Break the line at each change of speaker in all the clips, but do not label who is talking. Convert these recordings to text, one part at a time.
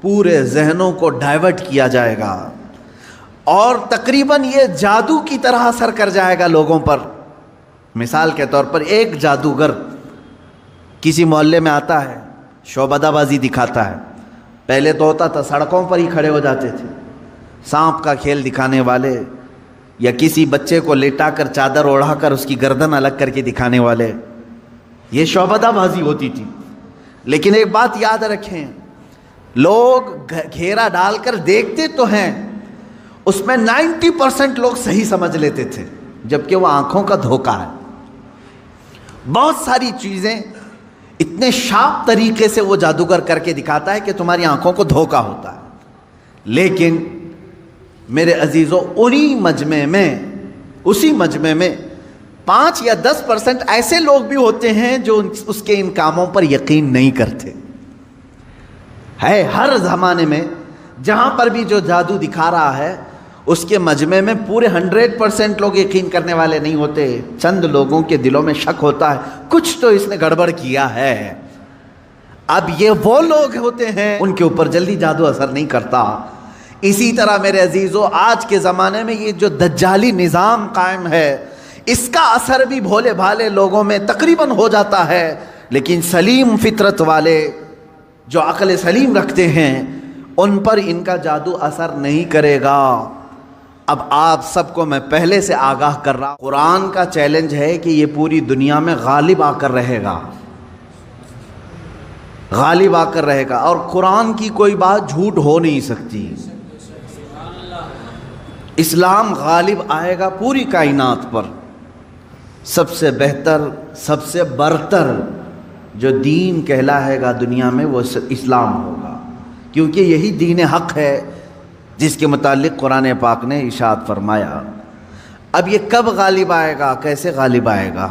پورے ذہنوں کو ڈائیورٹ کیا جائے گا اور تقریباً یہ جادو کی طرح اثر کر جائے گا لوگوں پر۔ مثال کے طور پر ایک جادوگر کسی محلے میں آتا ہے، شعبدہ بازی دکھاتا ہے۔ پہلے تو ہوتا تھا سڑکوں پر ہی کھڑے ہو جاتے تھے، سانپ کا کھیل دکھانے والے، یا کسی بچے کو لیٹا کر چادر اوڑھا کر اس کی گردن الگ کر کے دکھانے والے، یہ شعبدہ بازی ہوتی تھی۔ لیکن ایک بات یاد رکھیں، لوگ گھیرا ڈال کر دیکھتے تو ہیں، اس میں 90% لوگ صحیح سمجھ لیتے تھے، جبکہ وہ آنکھوں کا دھوکہ ہے۔ بہت ساری چیزیں اتنے شارپ طریقے سے وہ جادوگر کر کے دکھاتا ہے کہ تمہاری آنکھوں کو دھوکہ ہوتا ہے۔ لیکن میرے عزیزوں، اسی مجمع میں 5 یا 10% ایسے لوگ بھی ہوتے ہیں جو اس کے ان کاموں پر یقین نہیں کرتے۔ ہے ہر زمانے میں جہاں پر بھی جو جادو دکھا رہا ہے، اس کے مجمع میں پورے 100% لوگ یقین کرنے والے نہیں ہوتے۔ چند لوگوں کے دلوں میں شک ہوتا ہے، کچھ تو اس نے گڑبڑ کیا ہے۔ اب یہ وہ لوگ ہوتے ہیں ان کے اوپر جلدی جادو اثر نہیں کرتا۔ اسی طرح میرے عزیزو، آج کے زمانے میں یہ جو دجالی نظام قائم ہے، اس کا اثر بھی بھولے بھالے لوگوں میں تقریباً ہو جاتا ہے، لیکن سلیم فطرت والے جو عقل سلیم رکھتے ہیں ان پر ان کا جادو اثر نہیں کرے گا۔ اب آپ سب کو میں پہلے سے آگاہ کر رہا ہوں، قرآن کا چیلنج ہے کہ یہ پوری دنیا میں غالب آ کر رہے گا، غالب آ کر رہے گا، اور قرآن کی کوئی بات جھوٹ ہو نہیں سکتی۔ اسلام غالب آئے گا پوری کائنات پر۔ سب سے بہتر، سب سے برتر جو دین کہلائے گا دنیا میں وہ اسلام ہوگا، کیونکہ یہی دین حق ہے جس کے متعلق قرآن پاک نے ارشاد فرمایا۔ اب یہ کب غالب آئے گا، کیسے غالب آئے گا؟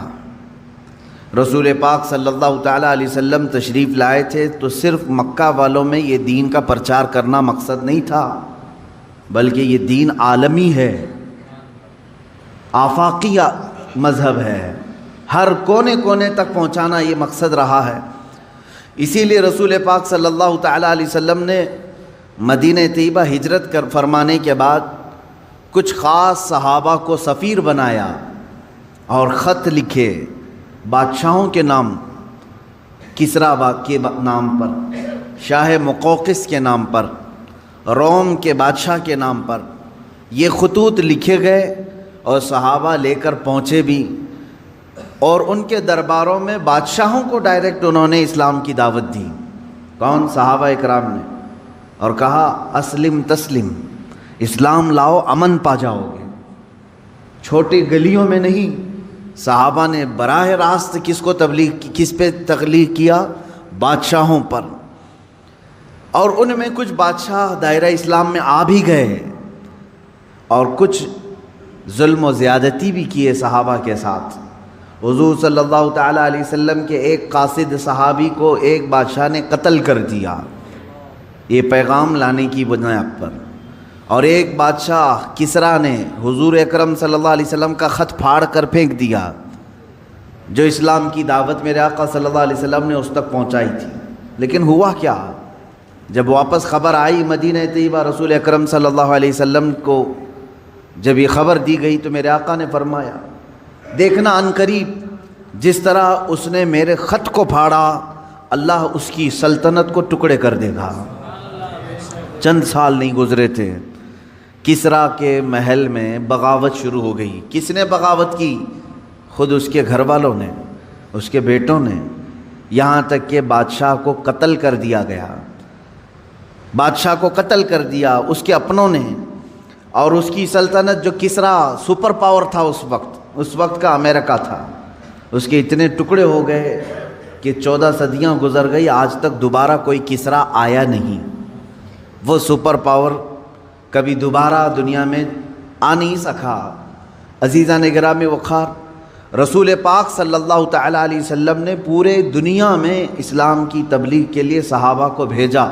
رسول پاک صلی اللہ تعالیٰ علیہ وسلم تشریف لائے تھے تو صرف مکہ والوں میں یہ دین کا پرچار کرنا مقصد نہیں تھا، بلکہ یہ دین عالمی ہے، آفاقی مذہب ہے، ہر کونے کونے تک پہنچانا یہ مقصد رہا ہے۔ اسی لیے رسول پاک صلی اللہ تعالیٰ علیہ وسلم نے مدینہ طیبہ ہجرت فرمانے کے بعد کچھ خاص صحابہ کو سفیر بنایا اور خط لکھے بادشاہوں کے نام، کسریٰ کے نام پر، شاہ مقوقس کے نام پر، روم کے بادشاہ کے نام پر یہ خطوط لکھے گئے، اور صحابہ لے کر پہنچے بھی، اور ان کے درباروں میں بادشاہوں کو ڈائریکٹ انہوں نے اسلام کی دعوت دی۔ کون؟ صحابہ اکرام نے، اور کہا اسلم تسلم، اسلام لاؤ امن پا جاؤ گے۔ چھوٹی گلیوں میں نہیں، صحابہ نے براہ راست کس پہ تبلیغ کیا؟ بادشاہوں پر۔ اور ان میں کچھ بادشاہ دائرہ اسلام میں آ بھی گئے، اور کچھ ظلم و زیادتی بھی کیے صحابہ کے ساتھ۔ حضور صلی اللہ تعالیٰ علیہ وسلم کے ایک قاصد صحابی کو ایک بادشاہ نے قتل کر دیا، یہ پیغام لانے کی بنیاد پر، اور ایک بادشاہ کسریٰ نے حضور اکرم صلی اللہ علیہ وسلم کا خط پھاڑ کر پھینک دیا، جو اسلام کی دعوت میرے آقا صلی اللہ علیہ وسلم نے اس تک پہنچائی تھی۔ لیکن ہوا کیا؟ جب واپس خبر آئی مدینہ طیبہ، رسول اکرم صلی اللہ علیہ وسلم کو جب یہ خبر دی گئی تو میرے آقا نے فرمایا، دیکھنا عنقریب جس طرح اس نے میرے خط کو پھاڑا، اللہ اس کی سلطنت کو ٹکڑے کر دے گا۔ چند سال نہیں گزرے تھے، کسریٰ کے محل میں بغاوت شروع ہو گئی۔ کس نے بغاوت کی؟ خود اس کے گھر والوں نے، اس کے بیٹوں نے، یہاں تک کہ بادشاہ کو قتل کر دیا گیا، بادشاہ کو قتل کر دیا اس کے اپنوں نے۔ اور اس کی سلطنت، جو کسریٰ سپر پاور تھا اس وقت کا امریکہ تھا، اس کے اتنے ٹکڑے ہو گئے کہ 14 صدیاں گزر گئی، آج تک دوبارہ کوئی کسریٰ آیا نہیں۔ وہ سپر پاور کبھی دوبارہ دنیا میں آ نہیں سکا۔ عزیزان گرامی وقار، رسول پاک صلی اللہ تعالیٰ علیہ وسلم نے پورے دنیا میں اسلام کی تبلیغ کے لیے صحابہ کو بھیجا،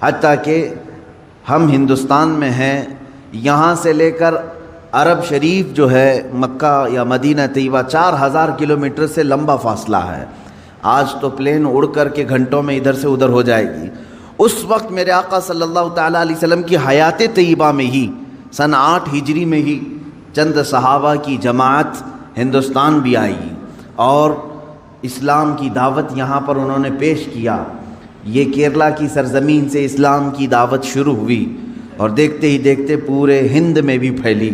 حتیٰ کہ ہم ہندوستان میں ہیں، یہاں سے لے کر عرب شریف جو ہے مکہ یا مدینہ طیبہ 4000 کلومیٹر سے لمبا فاصلہ ہے۔ آج تو پلین اڑ کر کے گھنٹوں میں ادھر سے ادھر ہو جائے گی، اس وقت میرے آقا صلی اللہ تعالیٰ علیہ وسلم کی حیات طیبہ میں ہی سن 8 ہجری میں ہی چند صحابہ کی جماعت ہندوستان بھی آئی اور اسلام کی دعوت یہاں پر انہوں نے پیش کیا۔ یہ کیرلا کی سرزمین سے اسلام کی دعوت شروع ہوئی اور دیکھتے ہی دیکھتے پورے ہند میں بھی پھیلی۔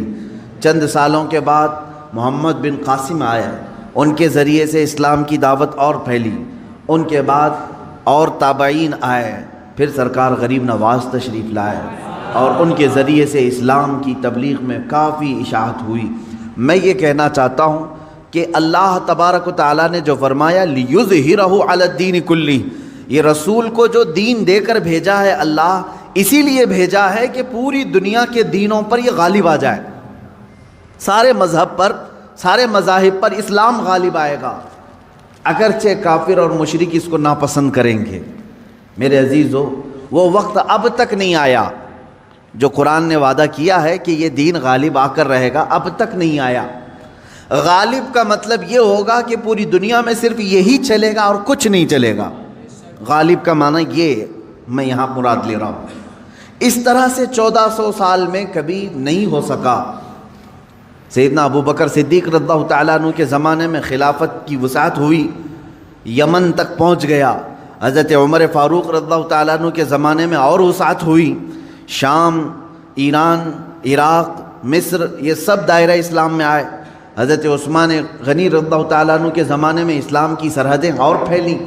چند سالوں کے بعد محمد بن قاسم آئے، ان کے ذریعے سے اسلام کی دعوت اور پھیلی۔ ان کے بعد اور تابعین آئے، پھر سرکار غریب نواز تشریف لائے اور ان کے ذریعے سے اسلام کی تبلیغ میں کافی اشاعت ہوئی۔ میں یہ کہنا چاہتا ہوں کہ اللہ تبارک و تعالیٰ نے جو فرمایا لِيُظْهِرَهُ عَلَى الدِّينِ كُلِّهِ، یہ رسول کو جو دین دے کر بھیجا ہے اللہ اسی لیے بھیجا ہے کہ پوری دنیا کے دینوں پر یہ غالب آ جائے، سارے مذہب پر، سارے مذاہب پر اسلام غالب آئے گا، اگرچہ کافر اور مشرک اس کو ناپسند کریں گے۔ میرے عزیزو، وہ وقت اب تک نہیں آیا جو قرآن نے وعدہ کیا ہے کہ یہ دین غالب آ کر رہے گا، اب تک نہیں آیا۔ غالب کا مطلب یہ ہوگا کہ پوری دنیا میں صرف یہی چلے گا اور کچھ نہیں چلے گا۔ غالب کا معنی یہ میں یہاں مراد لے رہا ہوں۔ اس طرح سے 1400 سال میں کبھی نہیں ہو سکا۔ سیدنا ابو بکر صدیق رضی اللہ تعالیٰ عنہ کے زمانے میں خلافت کی وسعت ہوئی، یمن تک پہنچ گیا۔ حضرت عمر فاروق رضی اللہ تعالیٰ عنہ کے زمانے میں اور وسعت ہوئی، شام، ایران، عراق، مصر، یہ سب دائرہ اسلام میں آئے۔ حضرت عثمان غنی رضی اللہ تعالیٰ عنہ کے زمانے میں اسلام کی سرحدیں اور پھیلیں،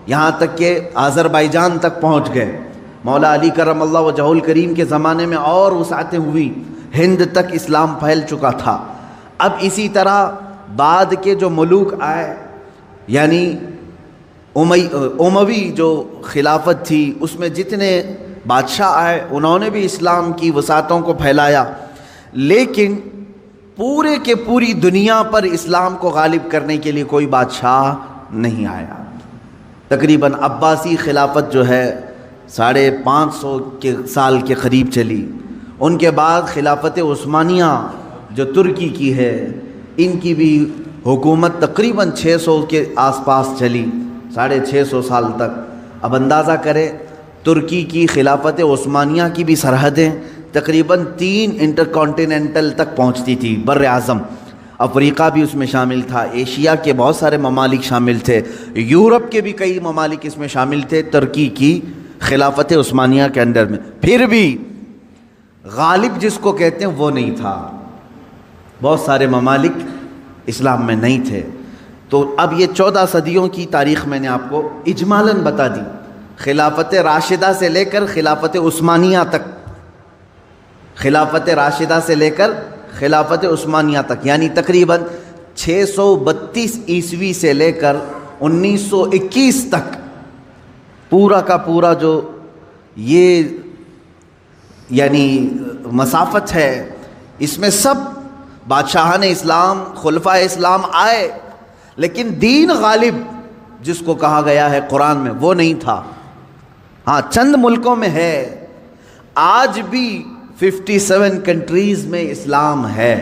یہاں تک کہ آذربائیجان تک پہنچ گئے۔ مولا علی کرم اللہ وجہہ الکریم کے زمانے میں اور وسعتیں ہوئی، ہند تک اسلام پھیل چکا تھا۔ اب اسی طرح بعد کے جو ملوک آئے، یعنی اموی جو خلافت تھی، اس میں جتنے بادشاہ آئے انہوں نے بھی اسلام کی وسعتوں کو پھیلایا، لیکن پورے کے پوری دنیا پر اسلام کو غالب کرنے کے لیے کوئی بادشاہ نہیں آیا۔ تقریباً عباسی خلافت جو ہے 550 سال کے قریب چلی۔ ان کے بعد خلافت عثمانیہ جو ترکی کی ہے، ان کی بھی حکومت تقریباً 600 کے آس پاس چلی، 650 سال تک۔ اب اندازہ کریں ترکی کی خلافت عثمانیہ کی بھی سرحدیں تقریباً 3 انٹرکانٹیننٹل تک پہنچتی تھی، بر اعظم۔ افریقہ بھی اس میں شامل تھا، ایشیا کے بہت سارے ممالک شامل تھے، یورپ کے بھی کئی ممالک اس میں شامل تھے ترکی کی خلافت عثمانیہ کے انڈر میں۔ پھر بھی غالب جس کو کہتے ہیں وہ نہیں تھا، بہت سارے ممالک اسلام میں نہیں تھے۔ تو اب یہ 14 صدیوں کی تاریخ میں نے آپ کو اجمالاً بتا دی، خلافت راشدہ سے لے کر خلافت عثمانیہ تک، خلافت راشدہ سے لے کر خلافت عثمانیہ تک، یعنی تقریباً 632 عیسوی سے لے کر 1921 تک پورا کا پورا جو یہ یعنی مسافت ہے، اس میں سب بادشاہان اسلام، خلفائے اسلام آئے، لیکن دین غالب جس کو کہا گیا ہے قرآن میں وہ نہیں تھا۔ ہاں چند ملکوں میں ہے، آج بھی 57 کنٹریز میں اسلام ہے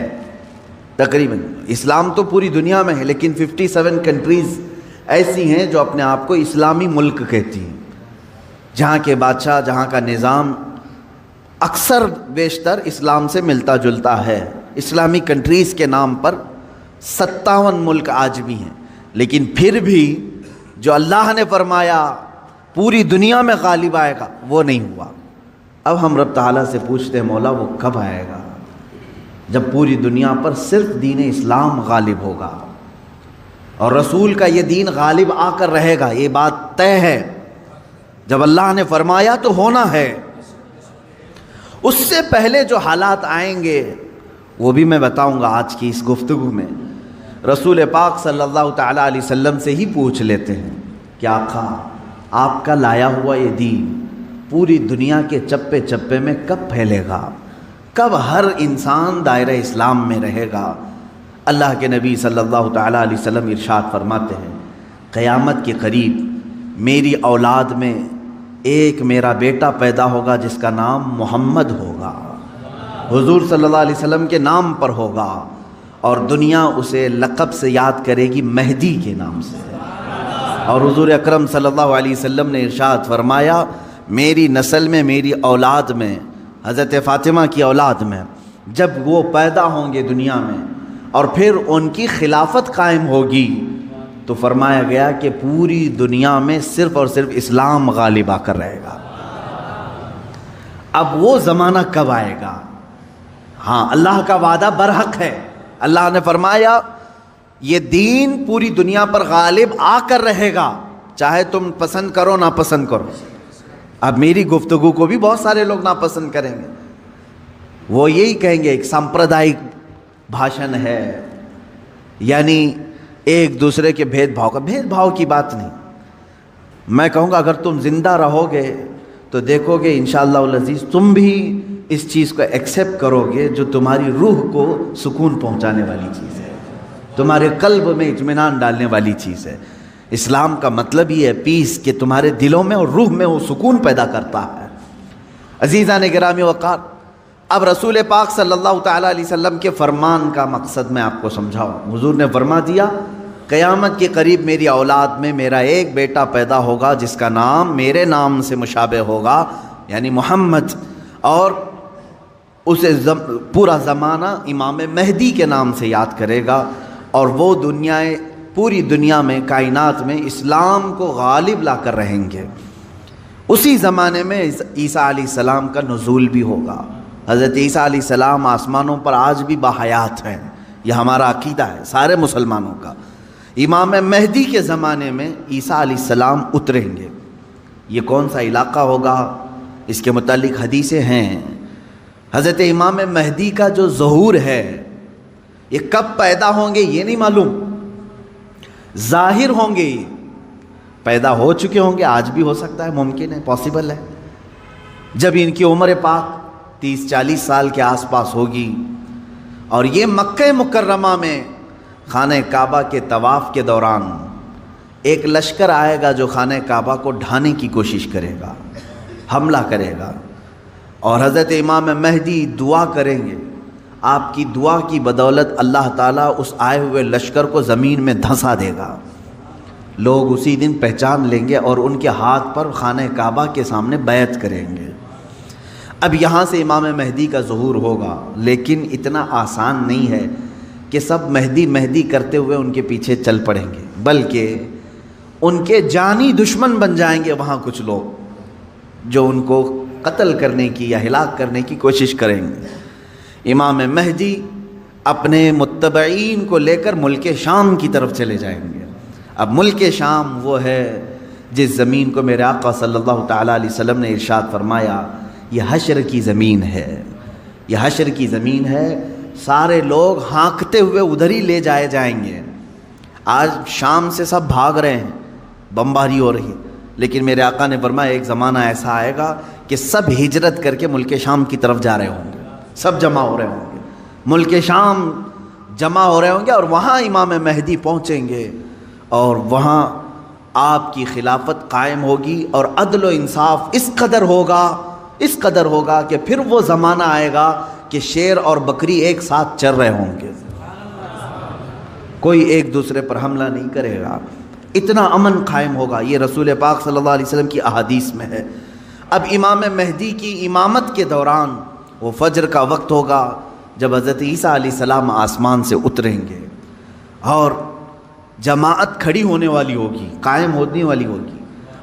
تقریباً۔ اسلام تو پوری دنیا میں ہے، لیکن 57 کنٹریز ایسی ہیں جو اپنے آپ کو اسلامی ملک کہتی ہیں، جہاں کے بادشاہ، جہاں کا نظام اکثر بیشتر اسلام سے ملتا جلتا ہے۔ اسلامی کنٹریز کے نام پر 57 ملک آج بھی ہیں، لیکن پھر بھی جو اللہ نے فرمایا پوری دنیا میں غالب آئے گا وہ نہیں ہوا۔ اب ہم رب تعالیٰ سے پوچھتے ہیں مولا وہ کب آئے گا جب پوری دنیا پر صرف دین اسلام غالب ہوگا اور رسول کا یہ دین غالب آ کر رہے گا، یہ بات طے ہے۔ جب اللہ نے فرمایا تو ہونا ہے۔ اس سے پہلے جو حالات آئیں گے وہ بھی میں بتاؤں گا آج کی اس گفتگو میں۔ رسول پاک صلی اللہ تعالیٰ علیہ وسلم سے ہی پوچھ لیتے ہیں کہ آقا آپ کا لایا ہوا یہ دین پوری دنیا کے چپے چپے میں کب پھیلے گا، کب ہر انسان دائرہ اسلام میں رہے گا؟ اللہ کے نبی صلی اللہ تعالیٰ علیہ وسلم ارشاد فرماتے ہیں قیامت کے قریب میری اولاد میں ایک میرا بیٹا پیدا ہوگا جس کا نام محمد ہوگا، حضور صلی اللہ علیہ وسلم کے نام پر ہوگا، اور دنیا اسے لقب سے یاد کرے گی مہدی کے نام سے۔ اور حضور اکرم صلی اللہ علیہ وسلم نے ارشاد فرمایا میری نسل میں، میری اولاد میں، حضرت فاطمہ کی اولاد میں جب وہ پیدا ہوں گے دنیا میں اور پھر ان کی خلافت قائم ہوگی، تو فرمایا گیا کہ پوری دنیا میں صرف اور صرف اسلام غالب آ کر رہے گا۔ اب وہ زمانہ کب آئے گا؟ ہاں، اللہ کا وعدہ برحق ہے۔ اللہ نے فرمایا یہ دین پوری دنیا پر غالب آ کر رہے گا، چاہے تم پسند کرو نہ پسند کرو۔ اب میری گفتگو کو بھی بہت سارے لوگ ناپسند کریں گے، وہ یہی کہیں گے ایک سمپردائک بھاشن ہے، یعنی ایک دوسرے کے بھید بھاؤ کی بات نہیں۔ میں کہوں گا اگر تم زندہ رہو گے تو دیکھو گے انشاءاللہ العزیز تم بھی اس چیز کو ایکسیپٹ کرو گے جو تمہاری روح کو سکون پہنچانے والی چیز ہے، تمہارے قلب میں اطمینان ڈالنے والی چیز ہے۔ اسلام کا مطلب یہ ہے پیس، کہ تمہارے دلوں میں اور روح میں وہ سکون پیدا کرتا ہے۔ عزیزان گرامی وقار، اب رسول پاک صلی اللہ تعالیٰ علیہ وسلم کے فرمان کا مقصد میں آپ کو سمجھاؤں۔ حضور نے فرما دیا قیامت کے قریب میری اولاد میں میرا ایک بیٹا پیدا ہوگا جس کا نام میرے نام سے مشابہ ہوگا، یعنی محمد، اور اسے پورا زمانہ امام مہدی کے نام سے یاد کرے گا، اور وہ پوری دنیا میں، کائنات میں اسلام کو غالب لا کر رہیں گے۔ اسی زمانے میں عیسیٰ علیہ السلام کا نزول بھی ہوگا۔ حضرت عیسیٰ علیہ السلام آسمانوں پر آج بھی باحیات ہیں، یہ ہمارا عقیدہ ہے سارے مسلمانوں کا۔ امام مہدی کے زمانے میں عیسیٰ علیہ السلام اتریں گے۔ یہ کون سا علاقہ ہوگا، اس کے متعلق حدیثیں ہیں۔ حضرت امام مہدی کا جو ظہور ہے یہ کب پیدا ہوں گے یہ نہیں معلوم، ظاہر ہوں گے، پیدا ہو چکے ہوں گے، آج بھی ہو سکتا ہے، ممکن ہے، پاسبل ہے۔ جب ان کی عمر پاک 30-40 سال کے آس پاس ہوگی اور یہ مکہ مکرمہ میں خانہ کعبہ کے طواف کے دوران ایک لشکر آئے گا جو خانہ کعبہ کو ڈھانے کی کوشش کرے گا، حملہ کرے گا، اور حضرت امام مہدی دعا کریں گے۔ آپ کی دعا کی بدولت اللہ تعالیٰ اس آئے ہوئے لشکر کو زمین میں دھنسا دے گا۔ لوگ اسی دن پہچان لیں گے اور ان کے ہاتھ پر خانہ کعبہ کے سامنے بیعت کریں گے۔ اب یہاں سے امام مہدی کا ظہور ہوگا، لیکن اتنا آسان نہیں ہے کہ سب مہدی مہدی کرتے ہوئے ان کے پیچھے چل پڑیں گے، بلکہ ان کے جانی دشمن بن جائیں گے وہاں کچھ لوگ جو ان کو قتل کرنے کی یا ہلاک کرنے کی کوشش کریں گے۔ امام مہدی اپنے متبعین کو لے کر ملک شام کی طرف چلے جائیں گے۔ اب ملک شام وہ ہے جس زمین کو میرے آقا صلی اللہ تعالیٰ علیہ وسلم نے ارشاد فرمایا یہ حشر کی زمین ہے، یہ حشر کی زمین ہے، سارے لوگ ہانکتے ہوئے ادھر ہی لے جائے جائیں گے۔ آج شام سے سب بھاگ رہے ہیں، بمباری ہو رہی ہے، لیکن میرے آقا نے فرمایا ایک زمانہ ایسا آئے گا کہ سب ہجرت کر کے ملک شام کی طرف جا رہے ہوں گے، سب جمع ہو رہے ہوں گے، ملک شام جمع ہو رہے ہوں گے، اور وہاں امام مہدی پہنچیں گے، اور وہاں آپ کی خلافت قائم ہوگی، اور عدل و انصاف اس قدر ہوگا کہ پھر وہ زمانہ آئے گا کہ شیر اور بکری ایک ساتھ چر رہے ہوں گے، کوئی ایک دوسرے پر حملہ نہیں کرے گا، اتنا امن قائم ہوگا۔ یہ رسول پاک صلی اللہ علیہ وسلم کی احادیث میں ہے۔ اب امام مہدی کی امامت کے دوران وہ فجر کا وقت ہوگا جب حضرت عیسیٰ علیہ السلام آسمان سے اتریں گے، اور جماعت کھڑی ہونے والی ہوگی، قائم ہونے والی ہوگی۔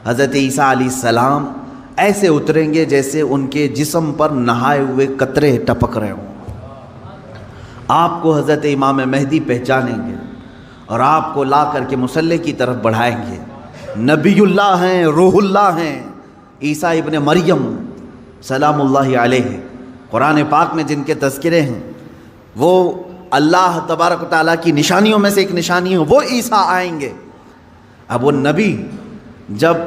حضرت عیسیٰ علیہ السلام ایسے اتریں گے جیسے ان کے جسم پر نہائے ہوئے قطرے ٹپک رہے ہوں۔ آپ کو حضرت امام مہدی پہچانیں گے اور آپ کو لا کر کے مصلی کی طرف بڑھائیں گے۔ نبی اللہ ہیں، روح اللہ ہیں، عیسیٰ ابن مریم سلام اللہ علیہ، قرآن پاک میں جن کے تذکرے ہیں، وہ اللہ تبارک و تعالیٰ کی نشانیوں میں سے ایک نشانی ہے، وہ عیسیٰ آئیں گے۔ اب وہ نبی جب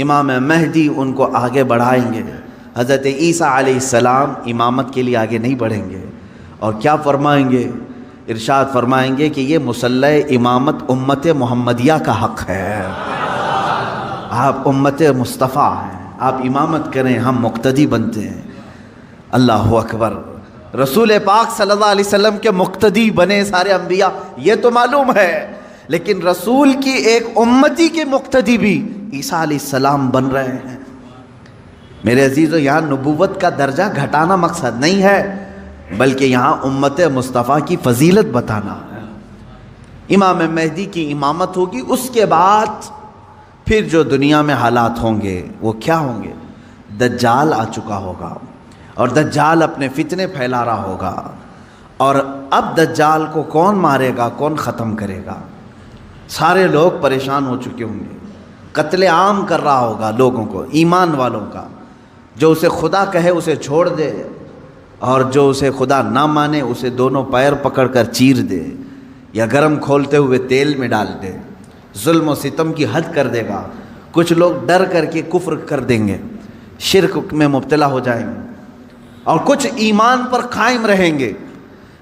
امام مہدی ان کو آگے بڑھائیں گے، حضرت عیسیٰ علیہ السلام امامت کے لیے آگے نہیں بڑھیں گے، اور کیا فرمائیں گے؟ ارشاد فرمائیں گے کہ یہ مصلی امامت امت محمدیہ کا حق ہے، آپ امت مصطفیٰ ہیں، آپ امامت کریں، ہم مقتدی بنتے ہیں۔ اللہ اکبر، رسول پاک صلی اللہ علیہ وسلم کے مقتدی بنے سارے انبیاء، یہ تو معلوم ہے، لیکن رسول کی ایک امتی کے مقتدی بھی عیسیٰ علیہ السلام بن رہے ہیں۔ میرے عزیزو، یہاں نبوت کا درجہ گھٹانا مقصد نہیں ہے، بلکہ یہاں امت مصطفیٰ کی فضیلت بتانا ہے۔ امام مہدی کی امامت ہوگی، اس کے بعد پھر جو دنیا میں حالات ہوں گے وہ کیا ہوں گے؟ دجال آ چکا ہوگا اور دجال اپنے فتنے پھیلا رہا ہوگا، اور اب دجال کو کون مارے گا، کون ختم کرے گا؟ سارے لوگ پریشان ہو چکے ہوں گے، قتل عام کر رہا ہوگا لوگوں کو، ایمان والوں کا۔ جو اسے خدا کہے اسے چھوڑ دے، اور جو اسے خدا نہ مانے اسے دونوں پیر پکڑ کر چیر دے یا گرم کھولتے ہوئے تیل میں ڈال دے۔ ظلم و ستم کی حد کر دے گا۔ کچھ لوگ ڈر کر کے کفر کر دیں گے، شرک میں مبتلا ہو جائیں گے، اور کچھ ایمان پر قائم رہیں گے،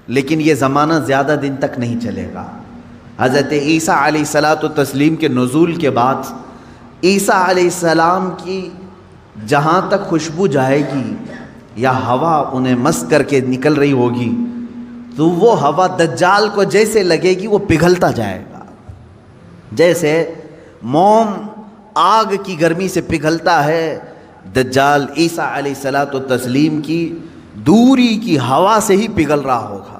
لیکن یہ زمانہ زیادہ دن تک نہیں چلے گا۔ حضرت عیسیٰ علیہ الصلاۃ والتسلیم کے نزول کے بعد عیسیٰ علیہ السلام کی جہاں تک خوشبو جائے گی یا ہوا انہیں مس کر کے نکل رہی ہوگی، تو وہ ہوا دجال کو جیسے لگے گی وہ پگھلتا جائے گا، جیسے موم آگ کی گرمی سے پگھلتا ہے۔ دجال عیسیٰ علیہ الصلاۃ والتسلیم کی دوری کی ہوا سے ہی پگھل رہا ہوگا،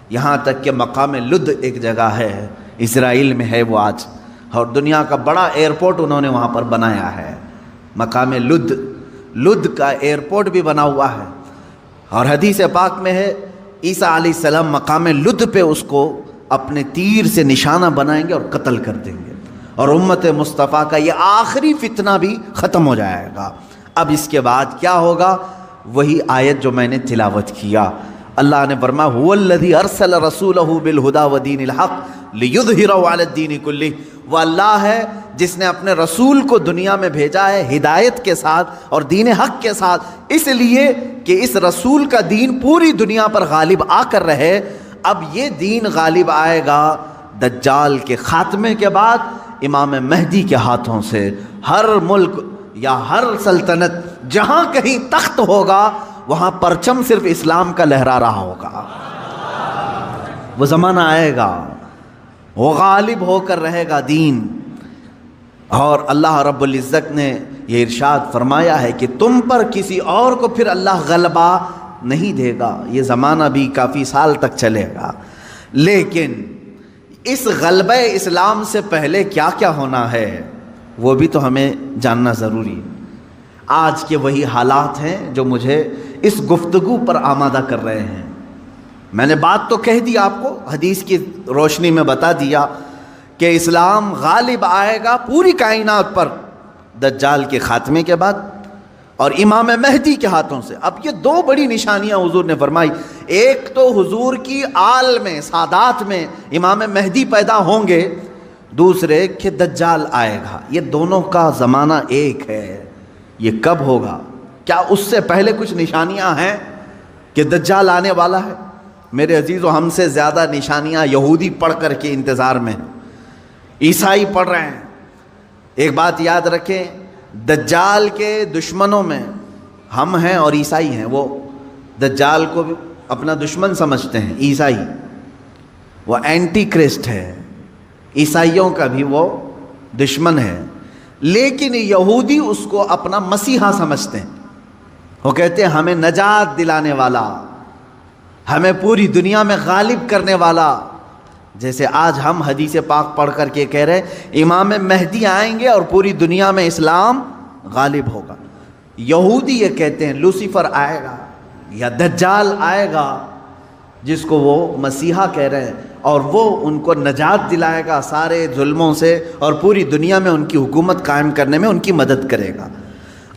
یہاں تک کہ مقام لد ایک جگہ ہے، اسرائیل میں ہے وہ آج، اور دنیا کا بڑا ایئرپورٹ انہوں نے وہاں پر بنایا ہے، مقام لد کا ایئرپورٹ بھی بنا ہوا ہے۔ اور حدیث پاک میں ہے عیسیٰ علیہ السلام مقام لد پہ اس کو اپنے تیر سے نشانہ بنائیں گے اور قتل کر دیں گے، اور امت مصطفیٰ کا یہ آخری فتنہ بھی ختم ہو جائے گا۔ اب اس کے بعد کیا ہوگا؟ وہی آیت جو میں نے تلاوت کیا، اللہ نے فرمایا هو الذی ارسل رسولہ بالہدی ودین الحق لیظہرہ علی الدین کلہ، وہ اللہ ہے جس نے اپنے رسول کو دنیا میں بھیجا ہے ہدایت کے ساتھ اور دین حق کے ساتھ، اس لیے کہ اس رسول کا دین پوری دنیا پر غالب آ کر رہے۔ اب یہ دین غالب آئے گا دجال کے خاتمے کے بعد امام مہدی کے ہاتھوں سے۔ ہر ملک یا ہر سلطنت جہاں کہیں تخت ہوگا وہاں پرچم صرف اسلام کا لہرا رہا ہوگا۔ وہ زمانہ آئے گا، وہ غالب ہو کر رہے گا دین، اور اللہ رب العزت نے یہ ارشاد فرمایا ہے کہ تم پر کسی اور کو پھر اللہ غلبہ نہیں دے گا۔ یہ زمانہ بھی کافی سال تک چلے گا، لیکن اس غلبہ اسلام سے پہلے کیا کیا ہونا ہے وہ بھی تو ہمیں جاننا ضروری ہے۔ آج کے وہی حالات ہیں جو مجھے اس گفتگو پر آمادہ کر رہے ہیں۔ میں نے بات تو کہہ دی آپ کو، حدیث کی روشنی میں بتا دیا کہ اسلام غالب آئے گا پوری کائنات پر دجال کے خاتمے کے بعد اور امام مہدی کے ہاتھوں سے۔ اب یہ دو بڑی نشانیاں حضور نے فرمائی، ایک تو حضور کی آل میں سادات میں امام مہدی پیدا ہوں گے، دوسرے کہ دجال آئے گا۔ یہ دونوں کا زمانہ ایک ہے۔ یہ کب ہوگا؟ کیا اس سے پہلے کچھ نشانیاں ہیں کہ دجال آنے والا ہے؟ میرے عزیزو، ہم سے زیادہ نشانیاں یہودی پڑھ کر کے انتظار میں ہیں، عیسائی پڑھ رہے ہیں۔ ایک بات یاد رکھیں، دجال کے دشمنوں میں ہم ہیں اور عیسائی ہیں۔ وہ دجال کو بھی اپنا دشمن سمجھتے ہیں، عیسائی، وہ اینٹی کرسٹ ہے، عیسائیوں کا بھی وہ دشمن ہے، لیکن یہودی اس کو اپنا مسیحا سمجھتے ہیں۔ وہ کہتے ہیں ہمیں نجات دلانے والا، ہمیں پوری دنیا میں غالب کرنے والا۔ جیسے آج ہم حدیث پاک پڑھ کر کے کہہ رہے ہیں امام مہدی آئیں گے اور پوری دنیا میں اسلام غالب ہوگا، یہودی یہ کہتے ہیں لوسیفر آئے گا یا دجال آئے گا، جس کو وہ مسیحا کہہ رہے ہیں، اور وہ ان کو نجات دلائے گا سارے ظلموں سے اور پوری دنیا میں ان کی حکومت قائم کرنے میں ان کی مدد کرے گا۔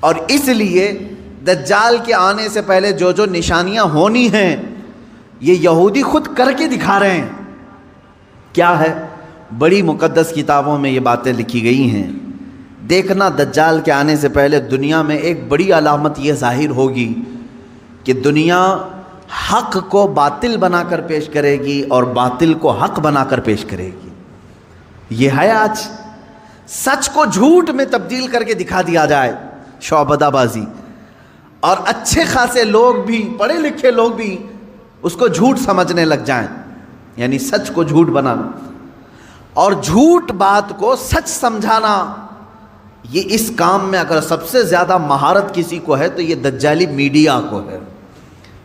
اور اس لیے دجال کے آنے سے پہلے جو جو نشانیاں ہونی ہیں یہ یہودی خود کر کے دکھا رہے ہیں۔ کیا ہے؟ بڑی مقدس کتابوں میں یہ باتیں لکھی گئی ہیں۔ دیکھنا دجال کے آنے سے پہلے دنیا میں ایک بڑی علامت یہ ظاہر ہوگی کہ دنیا حق کو باطل بنا کر پیش کرے گی اور باطل کو حق بنا کر پیش کرے گی۔ یہ ہے آج، سچ کو جھوٹ میں تبدیل کر کے دکھا دیا جائے، شعبدہ بازی، اور اچھے خاصے لوگ بھی، پڑھے لکھے لوگ بھی اس کو جھوٹ سمجھنے لگ جائیں، یعنی سچ کو جھوٹ بنانا اور جھوٹ بات کو سچ سمجھانا، یہ اس کام میں اگر سب سے زیادہ مہارت کسی کو ہے تو یہ دجالی میڈیا کو ہے۔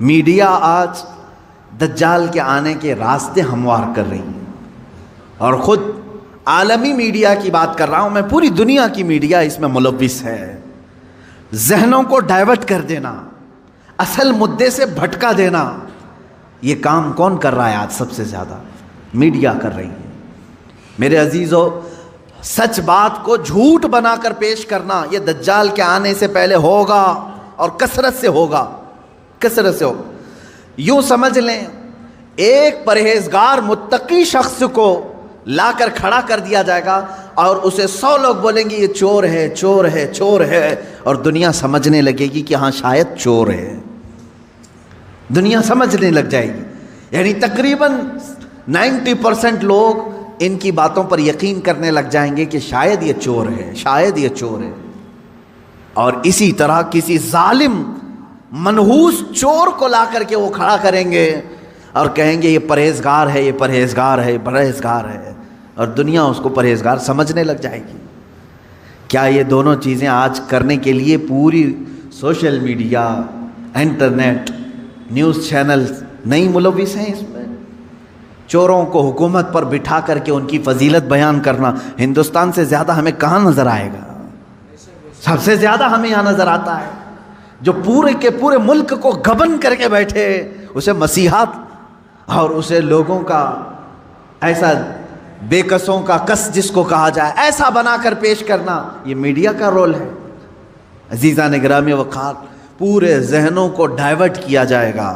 میڈیا آج دجال کے آنے کے راستے ہموار کر رہی ہے، اور خود عالمی میڈیا کی بات کر رہا ہوں میں، پوری دنیا کی میڈیا اس میں ملوث ہے۔ ذہنوں کو ڈائیورٹ کر دینا، اصل مدے سے بھٹکا دینا، یہ کام کون کر رہا ہے آج سب سے زیادہ؟ میڈیا کر رہی ہے۔ میرے عزیزو، سچ بات کو جھوٹ بنا کر پیش کرنا یہ دجال کے آنے سے پہلے ہوگا، اور کثرت سے ہوگا، کثرت سے ہوگا۔ یوں سمجھ لیں ایک پرہیزگار متقی شخص کو لا کر کھڑا کر دیا جائے گا اور اسے 100 لوگ بولیں گے یہ چور ہے، چور ہے، چور ہے، اور دنیا سمجھنے لگے گی کہ ہاں شاید چور ہے، دنیا سمجھنے لگ جائے گی۔ یعنی تقریباً 90% لوگ ان کی باتوں پر یقین کرنے لگ جائیں گے کہ شاید یہ چور ہے، شاید یہ چور ہے۔ اور اسی طرح کسی ظالم منحوس چور کو لا کر کے وہ کھڑا کریں گے اور کہیں گے یہ پرہیزگار ہے، یہ پرہیزگار ہے، یہ پرہیزگار ہے، اور دنیا اس کو پرہیزگار سمجھنے لگ جائے گی۔ کیا یہ دونوں چیزیں آج کرنے کے لیے پوری social media, internet, news channels نہیں ملوث ہیں اس میں؟ چوروں کو حکومت پر بٹھا کر کے ان کی فضیلت بیان کرنا ہندوستان سے زیادہ ہمیں کہاں نظر آئے گا؟ سب سے زیادہ ہمیں یہاں نظر آتا ہے جو پورے کے پورے ملک کو گبن کر کے بیٹھے، اسے مسیحات اور اسے لوگوں کا ایسا بے کسوں کا کس جس کو کہا جائے ایسا بنا کر پیش کرنا، یہ میڈیا کا رول ہے۔ عزیزان گرامی وقار، پورے ذہنوں کو ڈائیورٹ کیا جائے گا،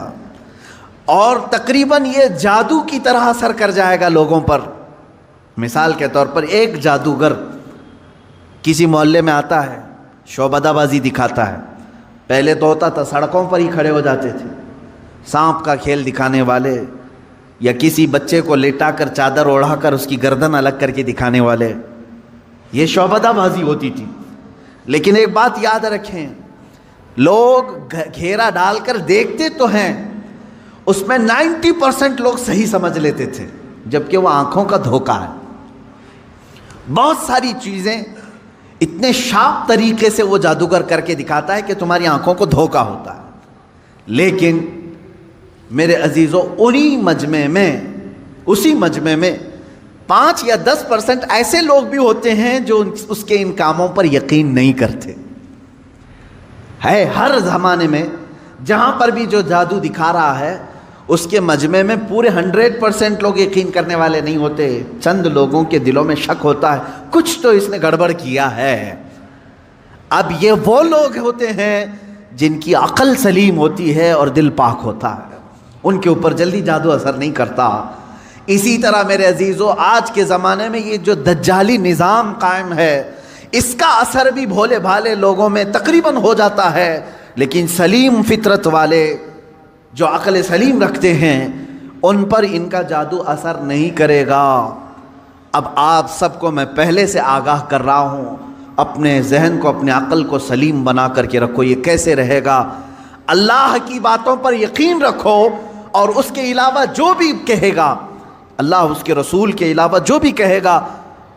اور تقریباً یہ جادو کی طرح اثر کر جائے گا لوگوں پر۔ مثال کے طور پر ایک جادوگر کسی محلے میں آتا ہے، شعبدہ بازی دکھاتا ہے۔ پہلے تو ہوتا تھا سڑکوں پر ہی کھڑے ہو جاتے تھے، سانپ کا کھیل دکھانے والے، یا کسی بچے کو لیٹا کر چادر اوڑھا کر اس کی گردن الگ کر کے دکھانے والے، یہ شعبدہ بازی ہوتی تھی۔ لیکن ایک بات یاد رکھیں، لوگ گھیرا ڈال کر دیکھتے تو ہیں، اس میں 90% لوگ صحیح سمجھ لیتے تھے، جبکہ وہ آنکھوں کا دھوکہ ہے۔ بہت ساری چیزیں اتنے شارپ طریقے سے وہ جادوگر کر کے دکھاتا ہے کہ تمہاری آنکھوں کو دھوکہ ہوتا ہے۔ لیکن میرے عزیزو، اسی مجمع میں 5 یا 10% ایسے لوگ بھی ہوتے ہیں جو اس کے ان کاموں پر یقین نہیں کرتے۔ ہے ہر زمانے میں جہاں پر بھی جو جادو دکھا رہا ہے اس کے مجمع میں پورے 100% لوگ یقین کرنے والے نہیں ہوتے، چند لوگوں کے دلوں میں شک ہوتا ہے کچھ تو اس نے گڑبڑ کیا ہے۔ اب یہ وہ لوگ ہوتے ہیں جن کی عقل سلیم ہوتی ہے اور دل پاک ہوتا ہے، ان کے اوپر جلدی جادو اثر نہیں کرتا۔ اسی طرح میرے عزیزو، آج کے زمانے میں یہ جو دجالی نظام قائم ہے اس کا اثر بھی بھولے بھالے لوگوں میں تقریباً ہو جاتا ہے، لیکن سلیم فطرت والے جو عقل سلیم رکھتے ہیں ان پر ان کا جادو اثر نہیں کرے گا۔ اب آپ سب کو میں پہلے سے آگاہ کر رہا ہوں، اپنے ذہن کو، اپنے عقل کو سلیم بنا کر کے رکھو۔ یہ کیسے رہے گا؟ اللہ کی باتوں پر یقین رکھو، اور اس کے علاوہ جو بھی کہے گا، اللہ اس کے رسول کے علاوہ جو بھی کہے گا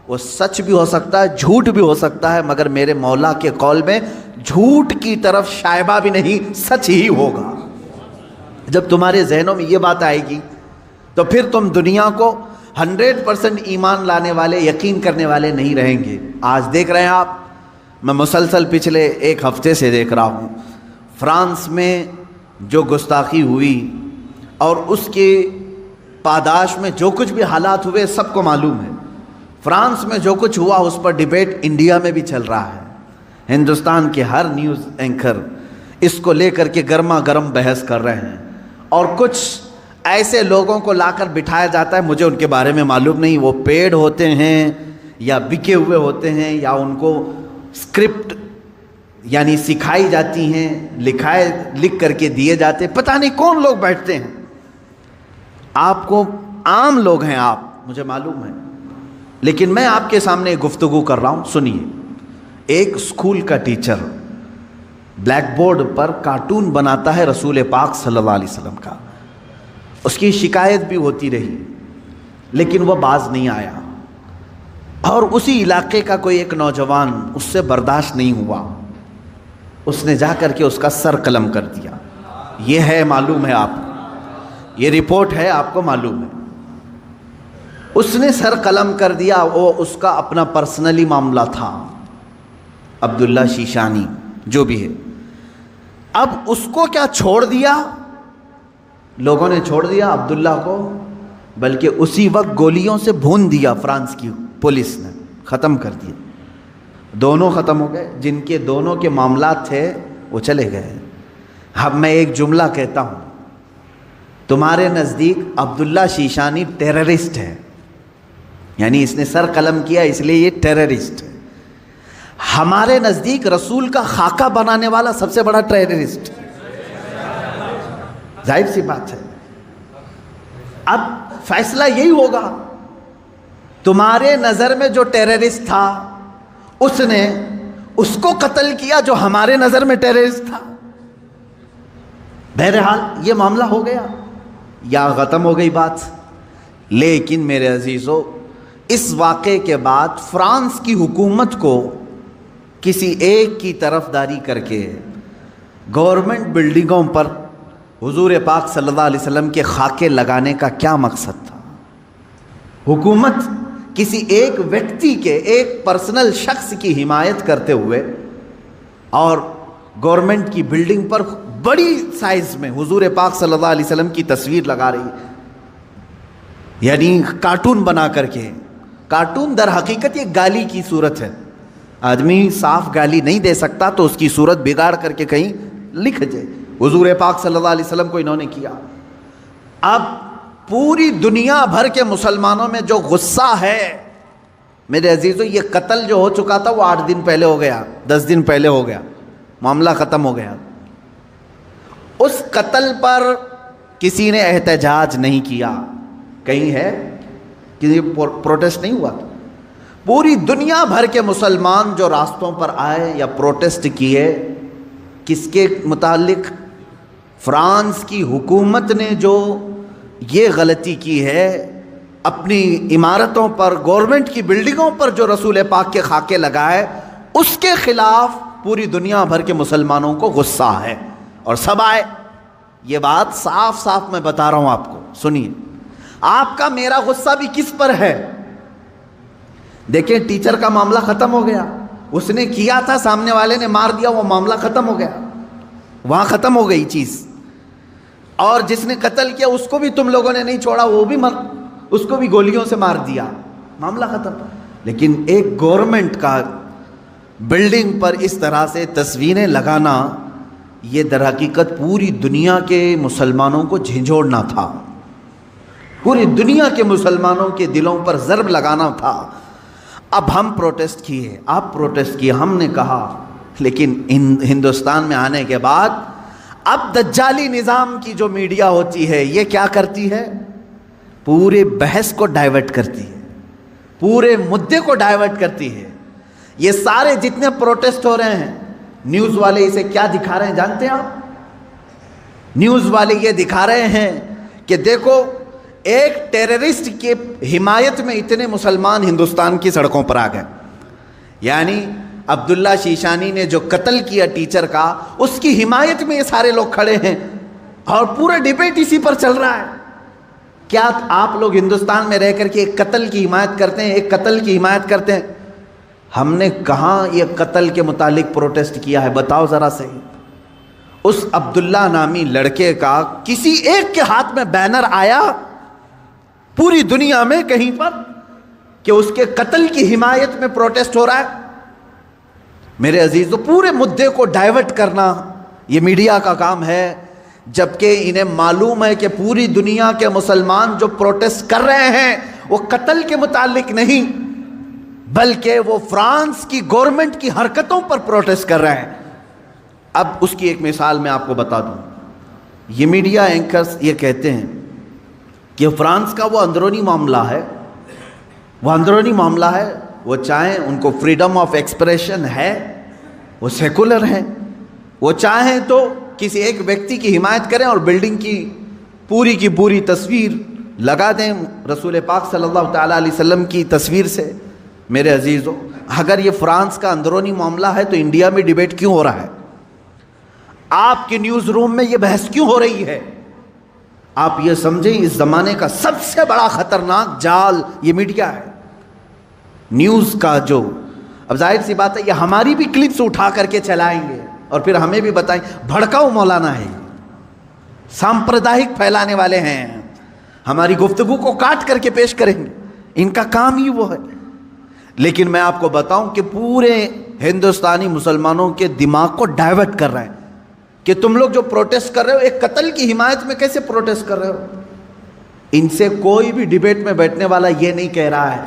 وہ سچ بھی ہو سکتا ہے، جھوٹ بھی ہو سکتا ہے، مگر میرے مولا کے قول میں جھوٹ کی طرف شائبہ بھی نہیں، سچ ہی ہوگا۔ جب تمہارے ذہنوں میں یہ بات آئے گی تو پھر تم دنیا کو 100% ایمان لانے والے، یقین کرنے والے نہیں رہیں گے۔ آج دیکھ رہے ہیں آپ، میں مسلسل پچھلے 1 ہفتے سے دیکھ رہا ہوں، فرانس میں جو گستاخی ہوئی اور اس کے پاداش میں جو کچھ بھی حالات ہوئے سب کو معلوم ہے۔ فرانس میں جو کچھ ہوا اس پر ڈیبیٹ انڈیا میں بھی چل رہا ہے۔ ہندوستان کے ہر نیوز اینکر اس کو لے کر کے گرما گرم بحث کر رہے ہیں، اور کچھ ایسے لوگوں کو لا کر بٹھایا جاتا ہے، مجھے ان کے بارے میں معلوم نہیں، وہ پیڈ ہوتے ہیں یا بکے ہوئے ہوتے ہیں، یا ان کو اسکرپٹ یعنی سکھائی جاتی ہیں، لکھ کر کے دیے جاتے، پتہ نہیں کون لوگ بیٹھتے ہیں۔ آپ کو عام لوگ ہیں آپ، مجھے معلوم ہے، لیکن میں آپ کے سامنے گفتگو کر رہا ہوں، سنیے۔ ایک اسکول کا ٹیچر بلیک بورڈ پر کارٹون بناتا ہے رسول پاک صلی اللہ علیہ وسلم کا، اس کی شکایت بھی ہوتی رہی لیکن وہ باز نہیں آیا۔ اور اسی علاقے کا کوئی ایک نوجوان اس سے برداشت نہیں ہوا، اس نے جا کر کے اس کا سر قلم کر دیا۔ یہ ہے، معلوم ہے آپ کو، یہ رپورٹ ہے، آپ کو معلوم ہے۔ اس نے سر قلم کر دیا، وہ اس کا اپنا پرسنلی معاملہ تھا، عبداللہ شیشانی جو بھی ہے۔ اب اس کو کیا چھوڑ دیا؟ لوگوں نے چھوڑ دیا عبداللہ کو، بلکہ اسی وقت گولیوں سے بھون دیا فرانس کی پولیس نے، ختم کر دیا۔ دونوں ختم ہو گئے، جن کے دونوں کے معاملات تھے وہ چلے گئے۔ اب میں ایک جملہ کہتا ہوں، تمہارے نزدیک عبداللہ شیشانی ٹیررسٹ ہے، یعنی اس نے سر قلم کیا اس لیے یہ ٹیررسٹ ہے۔ ہمارے نزدیک رسول کا خاکہ بنانے والا سب سے بڑا ٹیررسٹ، ظاہر سی بات ہے۔ اب فیصلہ یہی ہوگا، تمہارے نظر میں جو ٹیررسٹ تھا اس نے اس کو قتل کیا جو ہمارے نظر میں ٹیررسٹ تھا۔ بہرحال یہ معاملہ ہو گیا یا ختم ہو گئی بات۔ لیکن میرے عزیزو، اس واقعے کے بعد فرانس کی حکومت کو کسی ایک کی طرفداری کر کے گورنمنٹ بلڈنگوں پر حضور پاک صلی اللہ علیہ وسلم کے خاکے لگانے کا کیا مقصد تھا؟ حکومت کسی ایک ویکتی کے، ایک پرسنل شخص کی حمایت کرتے ہوئے اور گورنمنٹ کی بلڈنگ پر بڑی سائز میں حضور پاک صلی اللہ علیہ وسلم کی تصویر لگا رہی ہے، یعنی کارٹون بنا کر کے۔ کارٹون در حقیقت یہ گالی کی صورت ہے، آدمی صاف گالی نہیں دے سکتا تو اس کی صورت بگاڑ کر کے کہیں لکھ جائے، حضور پاک صلی اللہ علیہ وسلم کو انہوں نے کیا۔ اب پوری دنیا بھر کے مسلمانوں میں جو غصہ ہے میرے عزیزو، یہ قتل جو ہو چکا تھا وہ 8 دن پہلے ہو گیا، 10 دن پہلے ہو گیا، معاملہ ختم ہو گیا۔ اس قتل پر کسی نے احتجاج نہیں کیا، کہیں ہے کہ پروٹیسٹ نہیں ہوا۔ پوری دنیا بھر کے مسلمان جو راستوں پر آئے یا پروٹیسٹ کیے، کس کے متعلق؟ فرانس کی حکومت نے جو یہ غلطی کی ہے، اپنی عمارتوں پر، گورنمنٹ کی بلڈنگوں پر جو رسول پاک کے خاکے لگائے، اس کے خلاف پوری دنیا بھر کے مسلمانوں کو غصہ ہے اور سب آئے۔ یہ بات صاف صاف میں بتا رہا ہوں آپ کو، سنیے۔ آپ کا میرا غصہ بھی کس پر ہے؟ دیکھیں، ٹیچر کا معاملہ ختم ہو گیا، اس نے کیا تھا، سامنے والے نے مار دیا، وہ معاملہ ختم ہو گیا، وہاں ختم ہو گئی چیز۔ اور جس نے قتل کیا اس کو بھی تم لوگوں نے نہیں چھوڑا، وہ بھی اس کو بھی گولیوں سے مار دیا، معاملہ ختم۔ لیکن ایک گورنمنٹ کا بلڈنگ پر اس طرح سے تصویریں لگانا، یہ در حقیقت پوری دنیا کے مسلمانوں کو جھنجھوڑنا تھا، پوری دنیا کے مسلمانوں کے دلوں پر ضرب لگانا تھا۔ اب ہم پروٹیسٹ کیے، آپ پروٹیسٹ کیے، ہم نے کہا، لیکن ہندوستان میں آنے کے بعد اب دجالی نظام کی جو میڈیا ہوتی ہے یہ کیا کرتی ہے؟ پورے بحث کو ڈائیورٹ کرتی ہے، پورے مدے کو ڈائیورٹ کرتی ہے۔ یہ سارے جتنے پروٹیسٹ ہو رہے ہیں، نیوز والے اسے کیا دکھا رہے ہیں جانتے ہیں آپ؟ نیوز والے یہ دکھا رہے ہیں کہ دیکھو، ایک ٹیررسٹ کی حمایت میں اتنے مسلمان ہندوستان کی سڑکوں پر آ گئے، یعنی عبداللہ شیشانی نے جو قتل کیا ٹیچر کا، اس کی حمایت میں یہ سارے لوگ کھڑے ہیں اور پورا ڈیبیٹ اسی پر چل رہا ہے۔ کیا آپ لوگ ہندوستان میں رہ کر کے ایک قتل کی حمایت کرتے ہیں، ایک قتل کی حمایت کرتے ہیں؟ ہم نے کہاں یہ قتل کے متعلق پروٹیسٹ کیا ہے؟ بتاؤ ذرا صحیح۔ اس عبداللہ نامی لڑکے کا کسی ایک کے ہاتھ میں بینر آیا پوری دنیا میں کہیں پر کہ اس کے قتل کی حمایت میں پروٹیسٹ ہو رہا ہے؟ میرے عزیزو، پورے مدے کو ڈائیورٹ کرنا یہ میڈیا کا کام ہے، جبکہ انہیں معلوم ہے کہ پوری دنیا کے مسلمان جو پروٹیسٹ کر رہے ہیں وہ قتل کے متعلق نہیں، بلکہ وہ فرانس کی گورنمنٹ کی حرکتوں پر پروٹیسٹ کر رہے ہیں۔ اب اس کی ایک مثال میں آپ کو بتا دوں۔ یہ میڈیا اینکرز یہ کہتے ہیں کہ فرانس کا وہ اندرونی معاملہ ہے، وہ اندرونی معاملہ ہے، وہ چاہیں ان کو فریڈم آف ایکسپریشن ہے، وہ سیکولر ہیں، وہ چاہیں تو کسی ایک ویکتی کی حمایت کریں اور بلڈنگ کی پوری تصویر لگا دیں رسول پاک صلی اللہ تعالیٰ علیہ وسلم کی تصویر سے، میرے عزیزو، اگر یہ فرانس کا اندرونی معاملہ ہے تو انڈیا میں ڈیبیٹ کیوں ہو رہا ہے؟ آپ کے نیوز روم میں یہ بحث کیوں ہو رہی ہے؟ آپ یہ سمجھیں اس زمانے کا سب سے بڑا خطرناک جال یہ میڈیا ہے، نیوز کا جو، اب ظاہر سی بات ہے یہ ہماری بھی کلپس اٹھا کر کے چلائیں گے اور پھر ہمیں بھی بتائیں بھڑکاؤ مولانا ہے، سامپردائک پھیلانے والے ہیں، ہماری گفتگو کو کاٹ کر کے پیش کریں گے، ان کا کام ہی وہ ہے۔ لیکن میں آپ کو بتاؤں کہ پورے ہندوستانی مسلمانوں کے دماغ کو ڈائیورٹ کر رہے ہیں کہ تم لوگ جو پروٹیسٹ کر رہے ہو ایک قتل کی حمایت میں کیسے پروٹیسٹ کر رہے ہو؟ ان سے کوئی بھی ڈیبیٹ میں بیٹھنے والا یہ نہیں کہہ رہا ہے،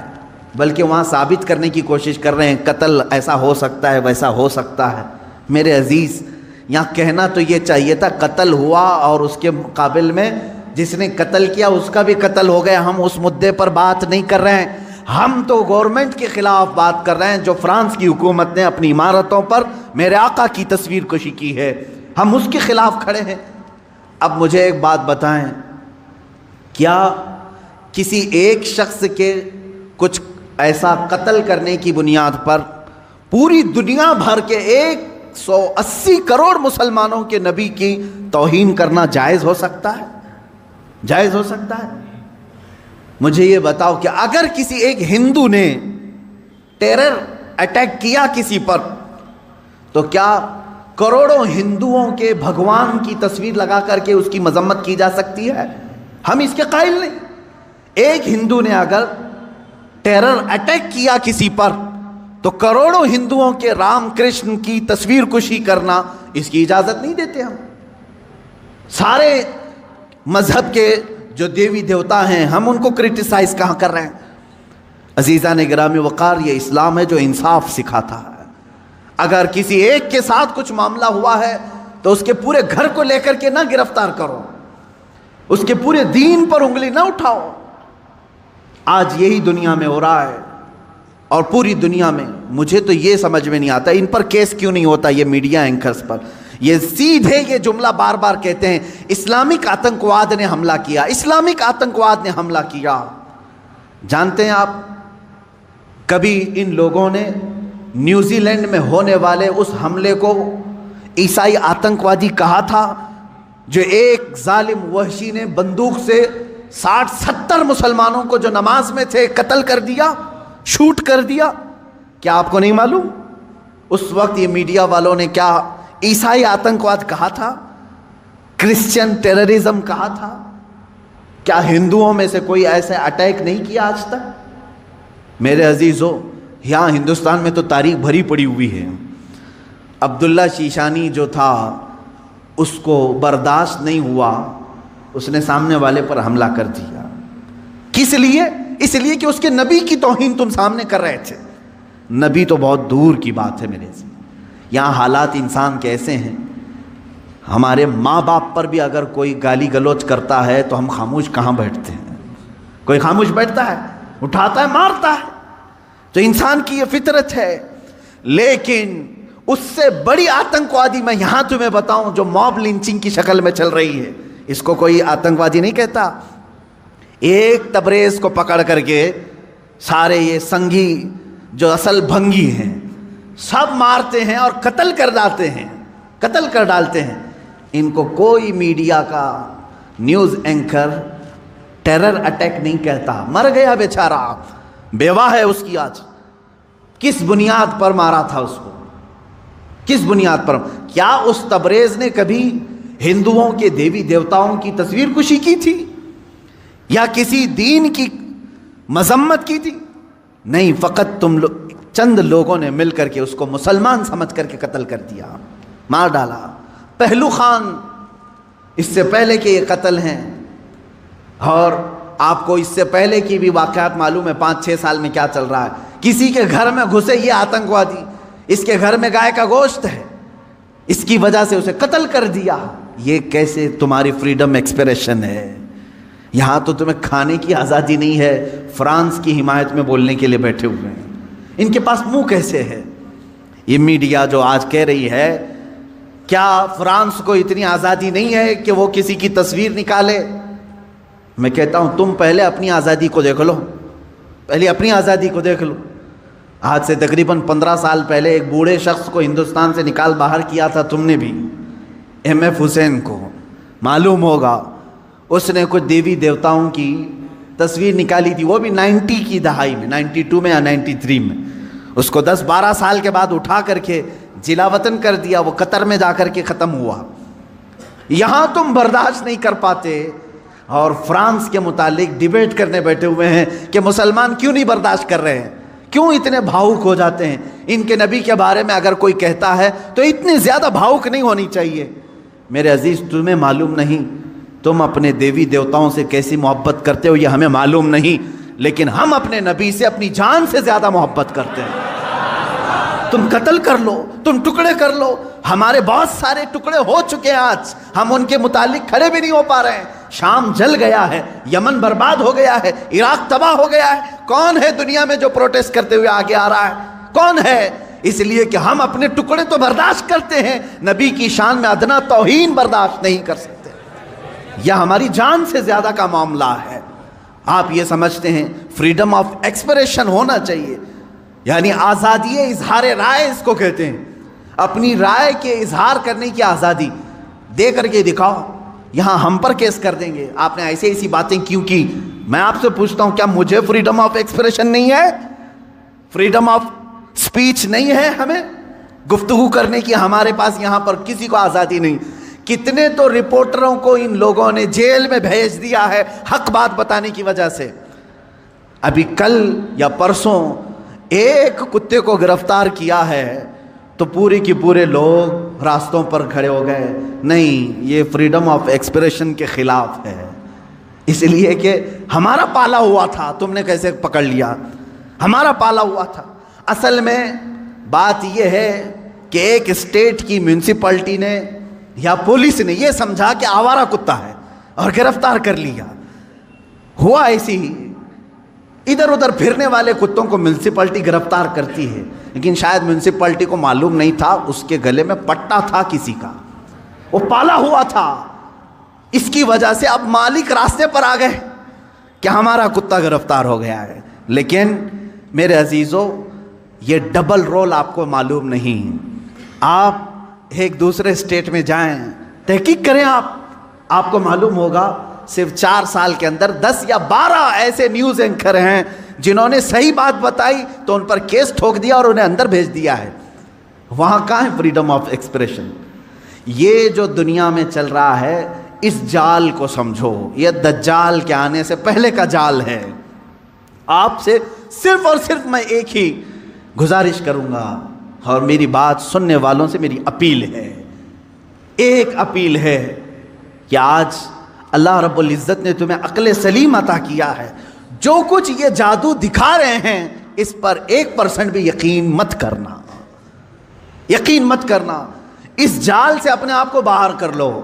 بلکہ وہاں ثابت کرنے کی کوشش کر رہے ہیں قتل ایسا ہو سکتا ہے ویسا ہو سکتا ہے۔ میرے عزیز، یہاں کہنا تو یہ چاہیے تھا قتل ہوا اور اس کے مقابل میں جس نے قتل کیا اس کا بھی قتل ہو گیا، ہم اس مدعے پر بات نہیں کر رہے ہیں، ہم تو گورنمنٹ کے خلاف بات کر رہے ہیں جو فرانس کی حکومت نے اپنی عمارتوں پر میرے آقا کی تصویر کشی کی ہے، ہم اس کے خلاف کھڑے ہیں۔ اب مجھے ایک بات بتائیں، کیا کسی ایک شخص کے کچھ ایسا قتل کرنے کی بنیاد پر پوری دنیا بھر کے 180 کروڑ مسلمانوں کے نبی کی توہین کرنا جائز ہو سکتا ہے؟ جائز ہو سکتا ہے؟ مجھے یہ بتاؤ کہ اگر کسی ایک ہندو نے ٹیرر اٹیک کیا کسی پر تو کیا کروڑوں ہندوؤں کے بھگوان کی تصویر لگا کر کے اس کی مذمت کی جا سکتی ہے؟ ہم اس کے قائل نہیں۔ ایک ہندو نے اگر ٹیرر اٹیک کیا کسی پر تو کروڑوں ہندوؤں کے رام کرشن کی تصویر کشی کرنا اس کی اجازت نہیں دیتے ہم۔ سارے مذہب کے جو دیوی دیوتا ہیں ہم ان کو کرٹیسائز کہاں کر رہے ہیں؟ عزیزان گرامی وقار، یہ اسلام ہے جو انصاف سکھاتا ہے۔ اگر کسی ایک کے ساتھ کچھ معاملہ ہوا ہے تو اس کے پورے گھر کو لے کر کے نہ گرفتار کرو، اس کے پورے دین پر انگلی نہ اٹھاؤ۔ آج یہی دنیا میں ہو رہا ہے، اور پوری دنیا میں مجھے تو یہ سمجھ میں نہیں آتا ان پر کیس کیوں نہیں ہوتا، یہ میڈیا اینکرز پر۔ یہ سیدھے یہ جملہ بار بار کہتے ہیں اسلامک آتنکواد نے حملہ کیا، اسلامک آتنکواد نے حملہ کیا۔ جانتے ہیں آپ، کبھی ان لوگوں نے نیوزی لینڈ میں ہونے والے اس حملے کو عیسائی آتنکوادی کہا تھا جو ایک ظالم وحشی نے بندوق سے 60-70 مسلمانوں کو جو نماز میں تھے قتل کر دیا، شوٹ کر دیا؟ کیا آپ کو نہیں معلوم اس وقت یہ میڈیا والوں نے کیا عیسائی آتنکواد کہا تھا، کرسچن ٹیررزم کہا تھا؟ کیا ہندوؤں میں سے کوئی ایسے اٹیک نہیں کیا آج تک؟ میرے عزیزو، یہاں ہندوستان میں تو تاریخ بھری پڑی ہوئی ہے۔ عبداللہ شیشانی جو تھا اس کو برداشت نہیں ہوا، اس نے سامنے والے پر حملہ کر دیا۔ کس لیے؟ اس لیے کہ اس کے نبی کی توہین تم سامنے کر رہے تھے۔ نبی تو بہت دور کی بات ہے میرے سے، یہاں حالات انسان کے ایسے ہیں، ہمارے ماں باپ پر بھی اگر کوئی گالی گلوچ کرتا ہے تو ہم خاموش کہاں بیٹھتے ہیں؟ کوئی خاموش بیٹھتا ہے؟ اٹھاتا ہے، مارتا ہے۔ تو انسان کی یہ فطرت ہے۔ لیکن اس سے بڑی آتنکوادی میں یہاں تمہیں بتاؤں جو موب لنچنگ کی شکل میں چل رہی ہے، اس کو کوئی آتنکوادی نہیں کہتا۔ ایک تبریز کو پکڑ کر کے سارے یہ سنگھی جو اصل بھنگی ہیں سب مارتے ہیں اور قتل کر ڈالتے ہیں۔ ان کو کوئی میڈیا کا نیوز اینکر ٹیرر اٹیک نہیں کہتا۔ مر گیا بیچارہ، بیوہ ہے اس کی آج۔ کس بنیاد پر مارا تھا اس کو؟ کس بنیاد پر؟ کیا اس تبریز نے کبھی ہندوؤں کے دیوی دیوتاؤں کی تصویر کشی کی تھی یا کسی دین کی مذمت کی تھی؟ نہیں، فقط تم چند لوگوں نے مل کر کے اس کو مسلمان سمجھ کر کے قتل کر دیا، مار ڈالا۔ پہلو خان اس سے پہلے کے یہ قتل ہیں، اور آپ کو اس سے پہلے کی بھی واقعات معلوم ہے 5-6 سال میں کیا چل رہا ہے۔ کسی کے گھر میں گھسے یہ آتنکوادی، اس کے گھر میں گائے کا گوشت ہے، اس کی وجہ سے اسے قتل کر دیا۔ یہ کیسے تمہاری فریڈم ایکسپریشن ہے؟ یہاں تو تمہیں کھانے کی آزادی نہیں ہے، فرانس کی حمایت میں بولنے کے لیے بیٹھے ہوئے ہیں۔ ان کے پاس منہ کیسے ہے؟ یہ میڈیا جو آج کہہ رہی ہے کیا فرانس کو اتنی آزادی نہیں ہے کہ وہ کسی کی تصویر نکالے؟ میں کہتا ہوں تم پہلے اپنی آزادی کو دیکھ لو، پہلے اپنی آزادی کو دیکھ لو۔ آج سے تقریباً 15 سال پہلے ایک بوڑھے شخص کو ہندوستان سے نکال باہر کیا تھا تم نے بھی، ایم ایف حسین کو، معلوم ہوگا اس نے کچھ دیوی دیوتاؤں کی تصویر نکالی تھی، وہ بھی 90 کی دہائی میں، 92 میں یا 93 میں، اس کو 10-12 سال کے بعد اٹھا کر کے جلا وطن کر دیا، وہ قطر میں جا کر کے ختم ہوا۔ یہاں تم برداشت نہیں کر پاتے اور فرانس کے متعلق ڈیبیٹ کرنے بیٹھے ہوئے ہیں کہ مسلمان کیوں نہیں برداشت کر رہے ہیں، کیوں اتنے بھاؤک ہو جاتے ہیں۔ ان کے نبی کے بارے میں اگر کوئی کہتا ہے تو اتنی زیادہ بھاؤک نہیں ہونی چاہیے۔ میرے عزیز، تمہیں معلوم نہیں تم اپنے دیوی دیوتاؤں سے کیسی محبت کرتے ہو، یہ ہمیں معلوم نہیں، لیکن ہم اپنے نبی سے اپنی جان سے زیادہ محبت کرتے ہیں۔ تم قتل کر لو، تم ٹکڑے کر لو، ہمارے بہت سارے ٹکڑے ہو چکے ہیں، آج ہم ان کے متعلق کھڑے بھی نہیں ہو پا رہے ہیں۔ شام جل گیا ہے، یمن برباد ہو گیا ہے، عراق تباہ ہو گیا ہے، کون ہے دنیا میں جو پروٹیسٹ کرتے ہوئے آگے آ رہا ہے؟ کون ہے؟ اس لیے کہ ہم اپنے ٹکڑے تو برداشت کرتے ہیں، نبی کی شان میں ادنا توہین برداشت نہیں کر سکتے۔ یہ ہماری جان سے زیادہ کا معاملہ ہے۔ آپ یہ سمجھتے ہیں فریڈم آف ایکسپریشن ہونا چاہیے، یعنی آزادی اظہار رائے اس کو کہتے ہیں، اپنی رائے کے اظہار کرنے کی آزادی، دے کر کے دکھاؤ، یہاں ہم پر کیس کر دیں گے آپ نے ایسی باتیں کیوں کی۔ میں آپ سے پوچھتا ہوں، کیا مجھے فریڈم آف ایکسپریشن نہیں ہے؟ فریڈم آف سپیچ نہیں ہے؟ ہمیں گفتگو کرنے کی ہمارے پاس یہاں پر کسی کو آزادی نہیں۔ کتنے تو رپورٹروں کو ان لوگوں نے جیل میں بھیج دیا ہے حق بات بتانے کی وجہ سے۔ ابھی کل یا پرسوں ایک کتے کو گرفتار کیا ہے تو پورے کے پورے لوگ راستوں پر کھڑے ہو گئے، نہیں یہ فریڈم آف ایکسپریشن کے خلاف ہے، اس لیے کہ ہمارا پالا ہوا تھا، تم نے کیسے پکڑ لیا؟ ہمارا پالا ہوا تھا۔ اصل میں بات یہ ہے کہ ایک اسٹیٹ کی میونسپلٹی نے یا پولیس نے یہ سمجھا کہ آوارہ کتا ہے اور گرفتار کر لیا۔ ہوا ایسی ہی، ادھر ادھر پھرنے والے کتوں کو میونسپلٹی گرفتار کرتی ہے، لیکن شاید میونسپلٹی کو معلوم نہیں تھا اس کے گلے میں پٹا تھا کسی کا، وہ پالا ہوا تھا، اس کی وجہ سے اب مالک راستے پر آ گئے کہ ہمارا کتا گرفتار ہو گیا ہے۔ لیکن میرے عزیزو، یہ ڈبل رول آپ کو معلوم نہیں۔ آپ ایک دوسرے اسٹیٹ میں جائیں، تحقیق کریں، آپ کو معلوم ہوگا صرف 4 سال کے اندر 10 یا 12 ایسے نیوز اینکر ہیں جنہوں نے صحیح بات بتائی تو ان پر کیس ٹھوک دیا اور انہیں اندر بھیج دیا ہے۔ وہاں کہاں ہے فریڈم آف ایکسپریشن؟ یہ جو دنیا میں چل رہا ہے، اس جال کو سمجھو، یہ دجال کے آنے سے پہلے کا جال ہے۔ آپ سے صرف اور صرف میں ایک ہی گزارش کروں گا، اور میری بات سننے والوں سے میری اپیل ہے، ایک اپیل ہے کہ آج اللہ رب العزت نے تمہیں عقل سلیم عطا کیا ہے، جو کچھ یہ جادو دکھا رہے ہیں اس پر 1% بھی یقین مت کرنا، یقین مت کرنا۔ اس جال سے اپنے آپ کو باہر کر لو۔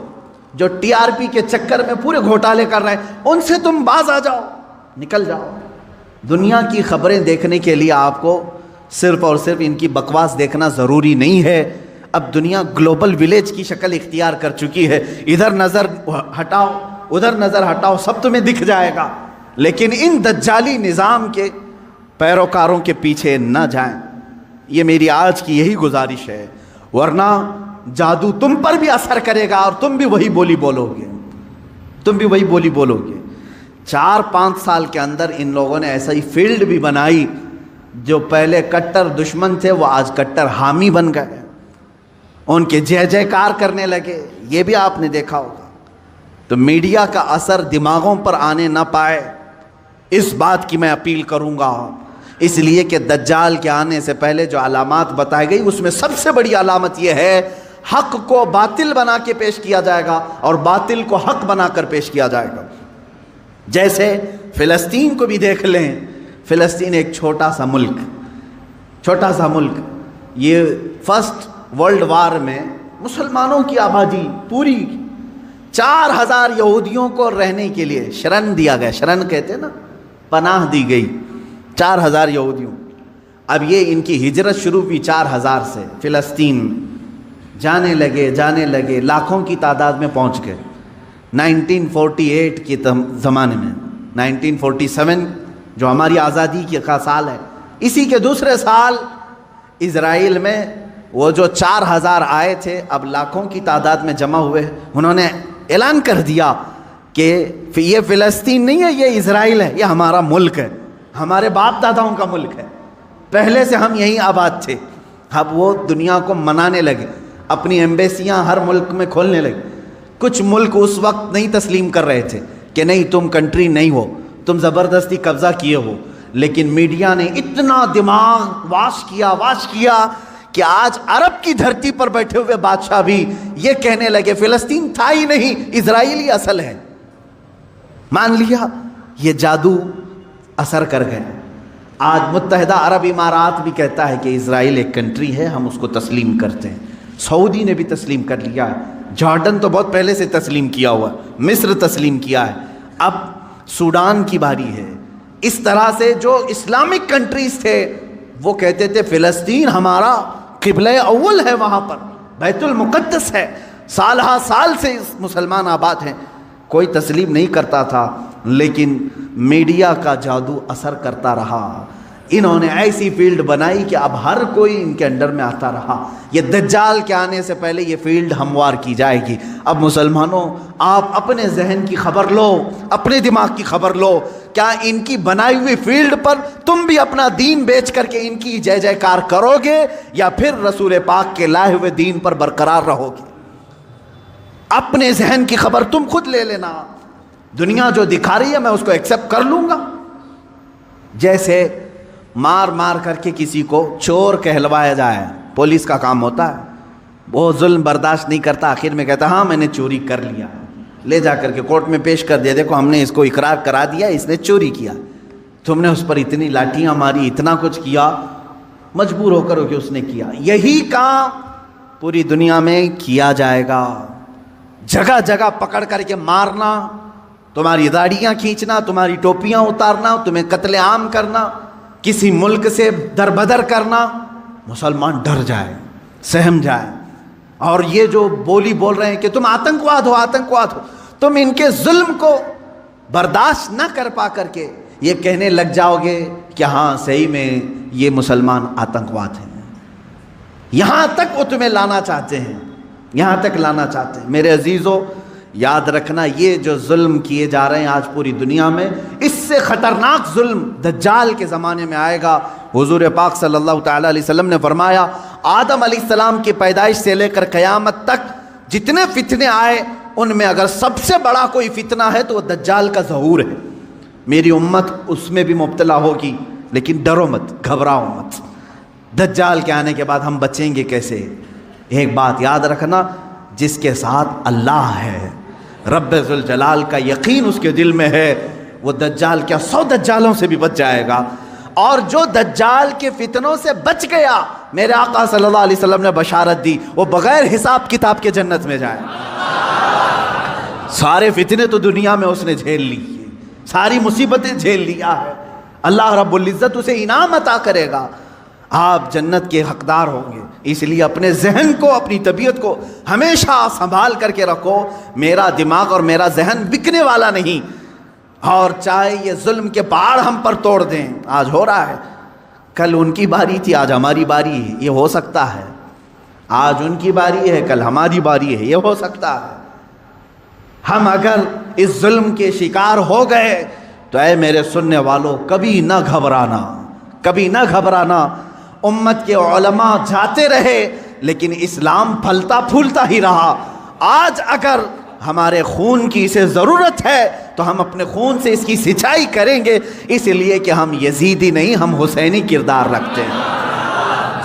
جو ٹی آر پی کے چکر میں پورے گھوٹالے کر رہے ہیں ان سے تم باز آ جاؤ، نکل جاؤ۔ دنیا کی خبریں دیکھنے کے لیے آپ کو صرف اور صرف ان کی بکواس دیکھنا ضروری نہیں ہے۔ اب دنیا گلوبل ولیج کی شکل اختیار کر چکی ہے، ادھر نظر ہٹاؤ ادھر نظر ہٹاؤ سب تمہیں دکھ جائے گا، لیکن ان دجالی نظام کے پیروکاروں کے پیچھے نہ جائیں، یہ میری آج کی یہی گزارش ہے، ورنہ جادو تم پر بھی اثر کرے گا اور تم بھی وہی بولی بولو گے، تم بھی وہی بولی بولو گے۔ 4-5 سال کے اندر ان لوگوں نے ایسا ہی فیلڈ بھی بنائی، جو پہلے کٹر دشمن تھے وہ آج کٹر حامی بن گئے، ان کے جے جے کار کرنے لگے، یہ بھی آپ نے دیکھا ہوگا۔ تو میڈیا کا اثر دماغوں پر آنے نہ پائے، اس بات کی میں اپیل کروں گا، اس لیے کہ دجال کے آنے سے پہلے جو علامات بتائی گئی اس میں سب سے بڑی علامت یہ ہے، حق کو باطل بنا کے پیش کیا جائے گا اور باطل کو حق بنا کر پیش کیا جائے گا۔ جیسے فلسطین کو بھی دیکھ لیں، فلسطین ایک چھوٹا سا ملک، یہ فرسٹ ورلڈ وار میں مسلمانوں کی آبادی پوری 4000 یہودیوں کو رہنے کے لیے شرن دیا گیا، شرن کہتے ہیں نا، پناہ دی گئی 4000 یہودیوں۔ اب یہ ان کی ہجرت شروع ہوئی 4000 سے، فلسطین جانے لگے لاکھوں کی تعداد میں پہنچ گئے۔ 1948 کے زمانے میں، 1947 جو ہماری آزادی کا سال ہے، اسی کے دوسرے سال اسرائیل میں وہ جو 4000 آئے تھے اب لاکھوں کی تعداد میں جمع ہوئے، انہوں نے اعلان کر دیا کہ یہ فلسطین نہیں ہے، یہ اسرائیل ہے، یہ ہمارا ملک ہے، ہمارے باپ داداؤں کا ملک ہے، پہلے سے ہم یہیں آباد تھے۔ اب وہ دنیا کو منانے لگے، اپنی ایمبیسیاں ہر ملک میں کھولنے لگے۔ کچھ ملک اس وقت نہیں تسلیم کر رہے تھے کہ نہیں تم کنٹری نہیں ہو، تم زبردستی قبضہ کیے ہو، لیکن میڈیا نے اتنا دماغ واش کیا کہ آج عرب کی دھرتی پر بیٹھے ہوئے بادشاہ بھی یہ کہنے لگے فلسطین تھا ہی نہیں، اسرائیلی اصل ہے۔ مان لیا، یہ جادو اثر کر گئے۔ آج متحدہ عرب امارات بھی کہتا ہے کہ اسرائیل ایک کنٹری ہے، ہم اس کو تسلیم کرتے ہیں۔ سعودی نے بھی تسلیم کر لیا ہے، جارڈن تو بہت پہلے سے تسلیم کیا ہوا ہے، مصر تسلیم کیا ہے، اب سوڈان کی باری ہے۔ اس طرح سے جو اسلامک کنٹریز تھے وہ کہتے تھے فلسطین ہمارا قبلہ اول ہے، وہاں پر بیت المقدس ہے، سال ہا سال سے مسلمان آباد ہیں۔ کوئی تسلیم نہیں کرتا تھا، لیکن میڈیا کا جادو اثر کرتا رہا۔ انہوں نے ایسی فیلڈ بنائی کہ اب ہر کوئی ان کے انڈر میں آتا رہا۔ یہ دجال کے آنے سے پہلے یہ فیلڈ ہموار کی جائے گی۔ اب مسلمانوں، آپ اپنے ذہن کی خبر لو، اپنے دماغ کی خبر لو، کیا ان کی بنائی ہوئی فیلڈ پر تم بھی اپنا دین بیچ کر کے ان کی جے جے کار کرو گے، یا پھر رسول پاک کے لائے ہوئے دین پر برقرار رہو گے؟ اپنے ذہن کی خبر تم خود لے لینا۔ دنیا جو دکھا رہی ہے میں اس کو ایکسیپٹ کر لوں گا۔ جیسے مار کر کے کسی کو چور کہلوایا جائے، پولیس کا کام ہوتا ہے، وہ ظلم برداشت نہیں کرتا، آخر میں کہتا ہاں میں نے چوری کر لیا، لے جا کر کے کورٹ میں پیش کر دیا، دیکھو ہم نے اس کو اقرار کرا دیا اس نے چوری کیا، تم نے اس پر اتنی لاٹیاں ماری، اتنا کچھ کیا، مجبور ہو کر کہ اس نے کیا۔ یہی کام پوری دنیا میں کیا جائے گا، جگہ جگہ پکڑ کر کے مارنا، تمہاری داڑیاں کھینچنا، تمہاری ٹوپیاں اتارنا، تمہیں قتل عام کرنا، کسی ملک سے دربدر کرنا، مسلمان ڈر جائے، سہم جائے۔ اور یہ جو بولی بول رہے ہیں کہ تم آتنکواد ہو، تم ان کے ظلم کو برداشت نہ کر پا کر کے یہ کہنے لگ جاؤ گے کہ ہاں صحیح میں یہ مسلمان آتنکواد ہیں۔ یہاں تک وہ تمہیں لانا چاہتے ہیں، یہاں تک لانا چاہتے ہیں۔ میرے عزیزو، یاد رکھنا یہ جو ظلم کیے جا رہے ہیں آج پوری دنیا میں، اس سے خطرناک ظلم دجال کے زمانے میں آئے گا۔ حضور پاک صلی اللہ تعالیٰ علیہ وسلم نے فرمایا آدم علیہ السلام کی پیدائش سے لے کر قیامت تک جتنے فتنے آئے ان میں اگر سب سے بڑا کوئی فتنہ ہے تو وہ دجال کا ظہور ہے۔ میری امت اس میں بھی مبتلا ہوگی، لیکن ڈرو مت، گھبراؤ مت۔ دجال کے آنے کے بعد ہم بچیں گے کیسے؟ ایک بات یاد رکھنا، جس کے ساتھ اللہ ہے، رب ذوالجلال کا یقین اس کے دل میں ہے، وہ دجال کیا 100 دجالوں سے بھی بچ جائے گا۔ اور جو دجال کے فتنوں سے بچ گیا، میرے آقا صلی اللہ علیہ وسلم نے بشارت دی، وہ بغیر حساب کتاب کے جنت میں جائے۔ سارے فتنے تو دنیا میں اس نے جھیل لی، ساری مصیبتیں جھیل لیا ہے، اللہ رب العزت اسے انعام عطا کرے گا، آپ جنت کے حقدار ہوں گے۔ اس لیے اپنے ذہن کو، اپنی طبیعت کو ہمیشہ سنبھال کر کے رکھو۔ میرا دماغ اور میرا ذہن بکنے والا نہیں، اور چاہے یہ ظلم کے پہاڑ ہم پر توڑ دیں، آج ہو رہا ہے، کل ان کی باری تھی آج ہماری باری ہے، یہ ہو سکتا ہے۔ آج ان کی باری ہے کل ہماری باری ہے، یہ ہو سکتا ہے۔ ہم اگر اس ظلم کے شکار ہو گئے تو اے میرے سننے والوں، کبھی نہ گھبرانا، کبھی نہ گھبرانا۔ امت کے علماء جاتے رہے لیکن اسلام پھلتا پھولتا ہی رہا۔ آج اگر ہمارے خون کی اسے ضرورت ہے تو ہم اپنے خون سے اس کی سچائی کریں گے، اس لیے کہ ہم یزیدی نہیں، ہم حسینی کردار رکھتے ہیں۔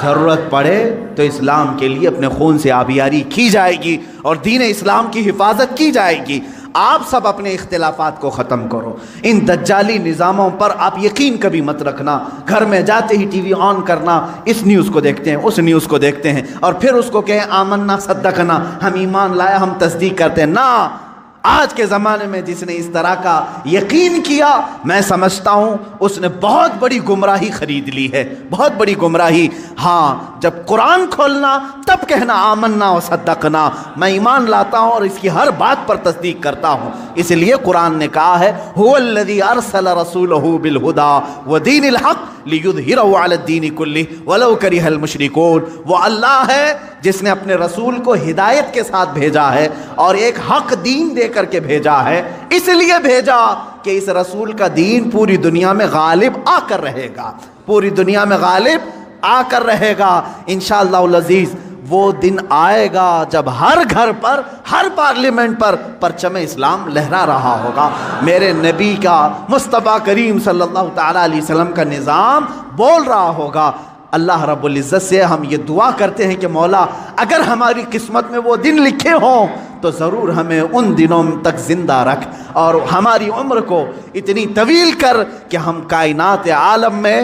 ضرورت پڑے تو اسلام کے لیے اپنے خون سے آبیاری کی جائے گی اور دین اسلام کی حفاظت کی جائے گی۔ آپ سب اپنے اختلافات کو ختم کرو، ان دجالی نظاموں پر آپ یقین کبھی مت رکھنا۔ گھر میں جاتے ہی ٹی وی آن کرنا، اس نیوز کو دیکھتے ہیں، اس نیوز کو دیکھتے ہیں، اور پھر اس کو کہیں آمنا صدقنا، ہم ایمان لایا، ہم تصدیق کرتے ہیں۔ نہ، آج کے زمانے میں جس نے اس طرح کا یقین کیا، میں سمجھتا ہوں اس نے بہت بڑی گمراہی خرید لی ہے، بہت بڑی گمراہی۔ ہاں، جب قرآن کھولنا تب کہنا آمنا و صدقنا، میں ایمان لاتا ہوں اور اس کی ہر بات پر تصدیق کرتا ہوں۔ اس لیے قرآن نے کہا ہے هو الذی ارسل رسولہ بالہدی ودین الحق لیظہرہ علی الدین کلہ ولو کرہ المشرکون۔ وہ اللہ ہے جس نے اپنے رسول کو ہدایت کے ساتھ بھیجا ہے اور ایک حق دین دے کر کے بھیجا ہے۔ اس لیے بھیجا کہ اس رسول کا دین پوری دنیا میں غالب آ کر رہے گا، پوری دنیا میں غالب آ کر رہے گا انشاءاللہ العزیز۔ وہ دن آئے گا جب ہر گھر پر، ہر پارلیمنٹ پر پرچم اسلام لہرا رہا ہوگا، میرے نبی کا، مصطفیٰ کریم صلی اللہ تعالیٰ علیہ وسلم کا نظام بول رہا ہوگا۔ اللہ رب العزت سے ہم یہ دعا کرتے ہیں کہ مولا اگر ہماری قسمت میں وہ دن لکھے ہوں تو ضرور ہمیں ان دنوں تک زندہ رکھ اور ہماری عمر کو اتنی طویل کر کہ ہم کائنات عالم میں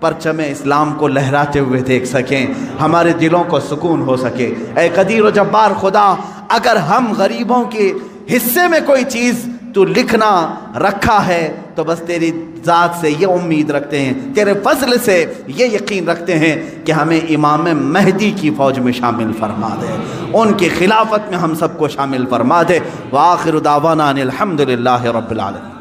پرچم اسلام کو لہراتے ہوئے دیکھ سکیں، ہمارے دلوں کو سکون ہو سکے۔ اے قدیر و جبار خدا، اگر ہم غریبوں کے حصے میں کوئی چیز تو لکھنا رکھا ہے تو بس تیری ذات سے یہ امید رکھتے ہیں، تیرے فضل سے یہ یقین رکھتے ہیں کہ ہمیں امام مہدی کی فوج میں شامل فرما دے، ان کی خلافت میں ہم سب کو شامل فرما دے۔ وآخر دعوانا ان الحمد للہ رب العالمین۔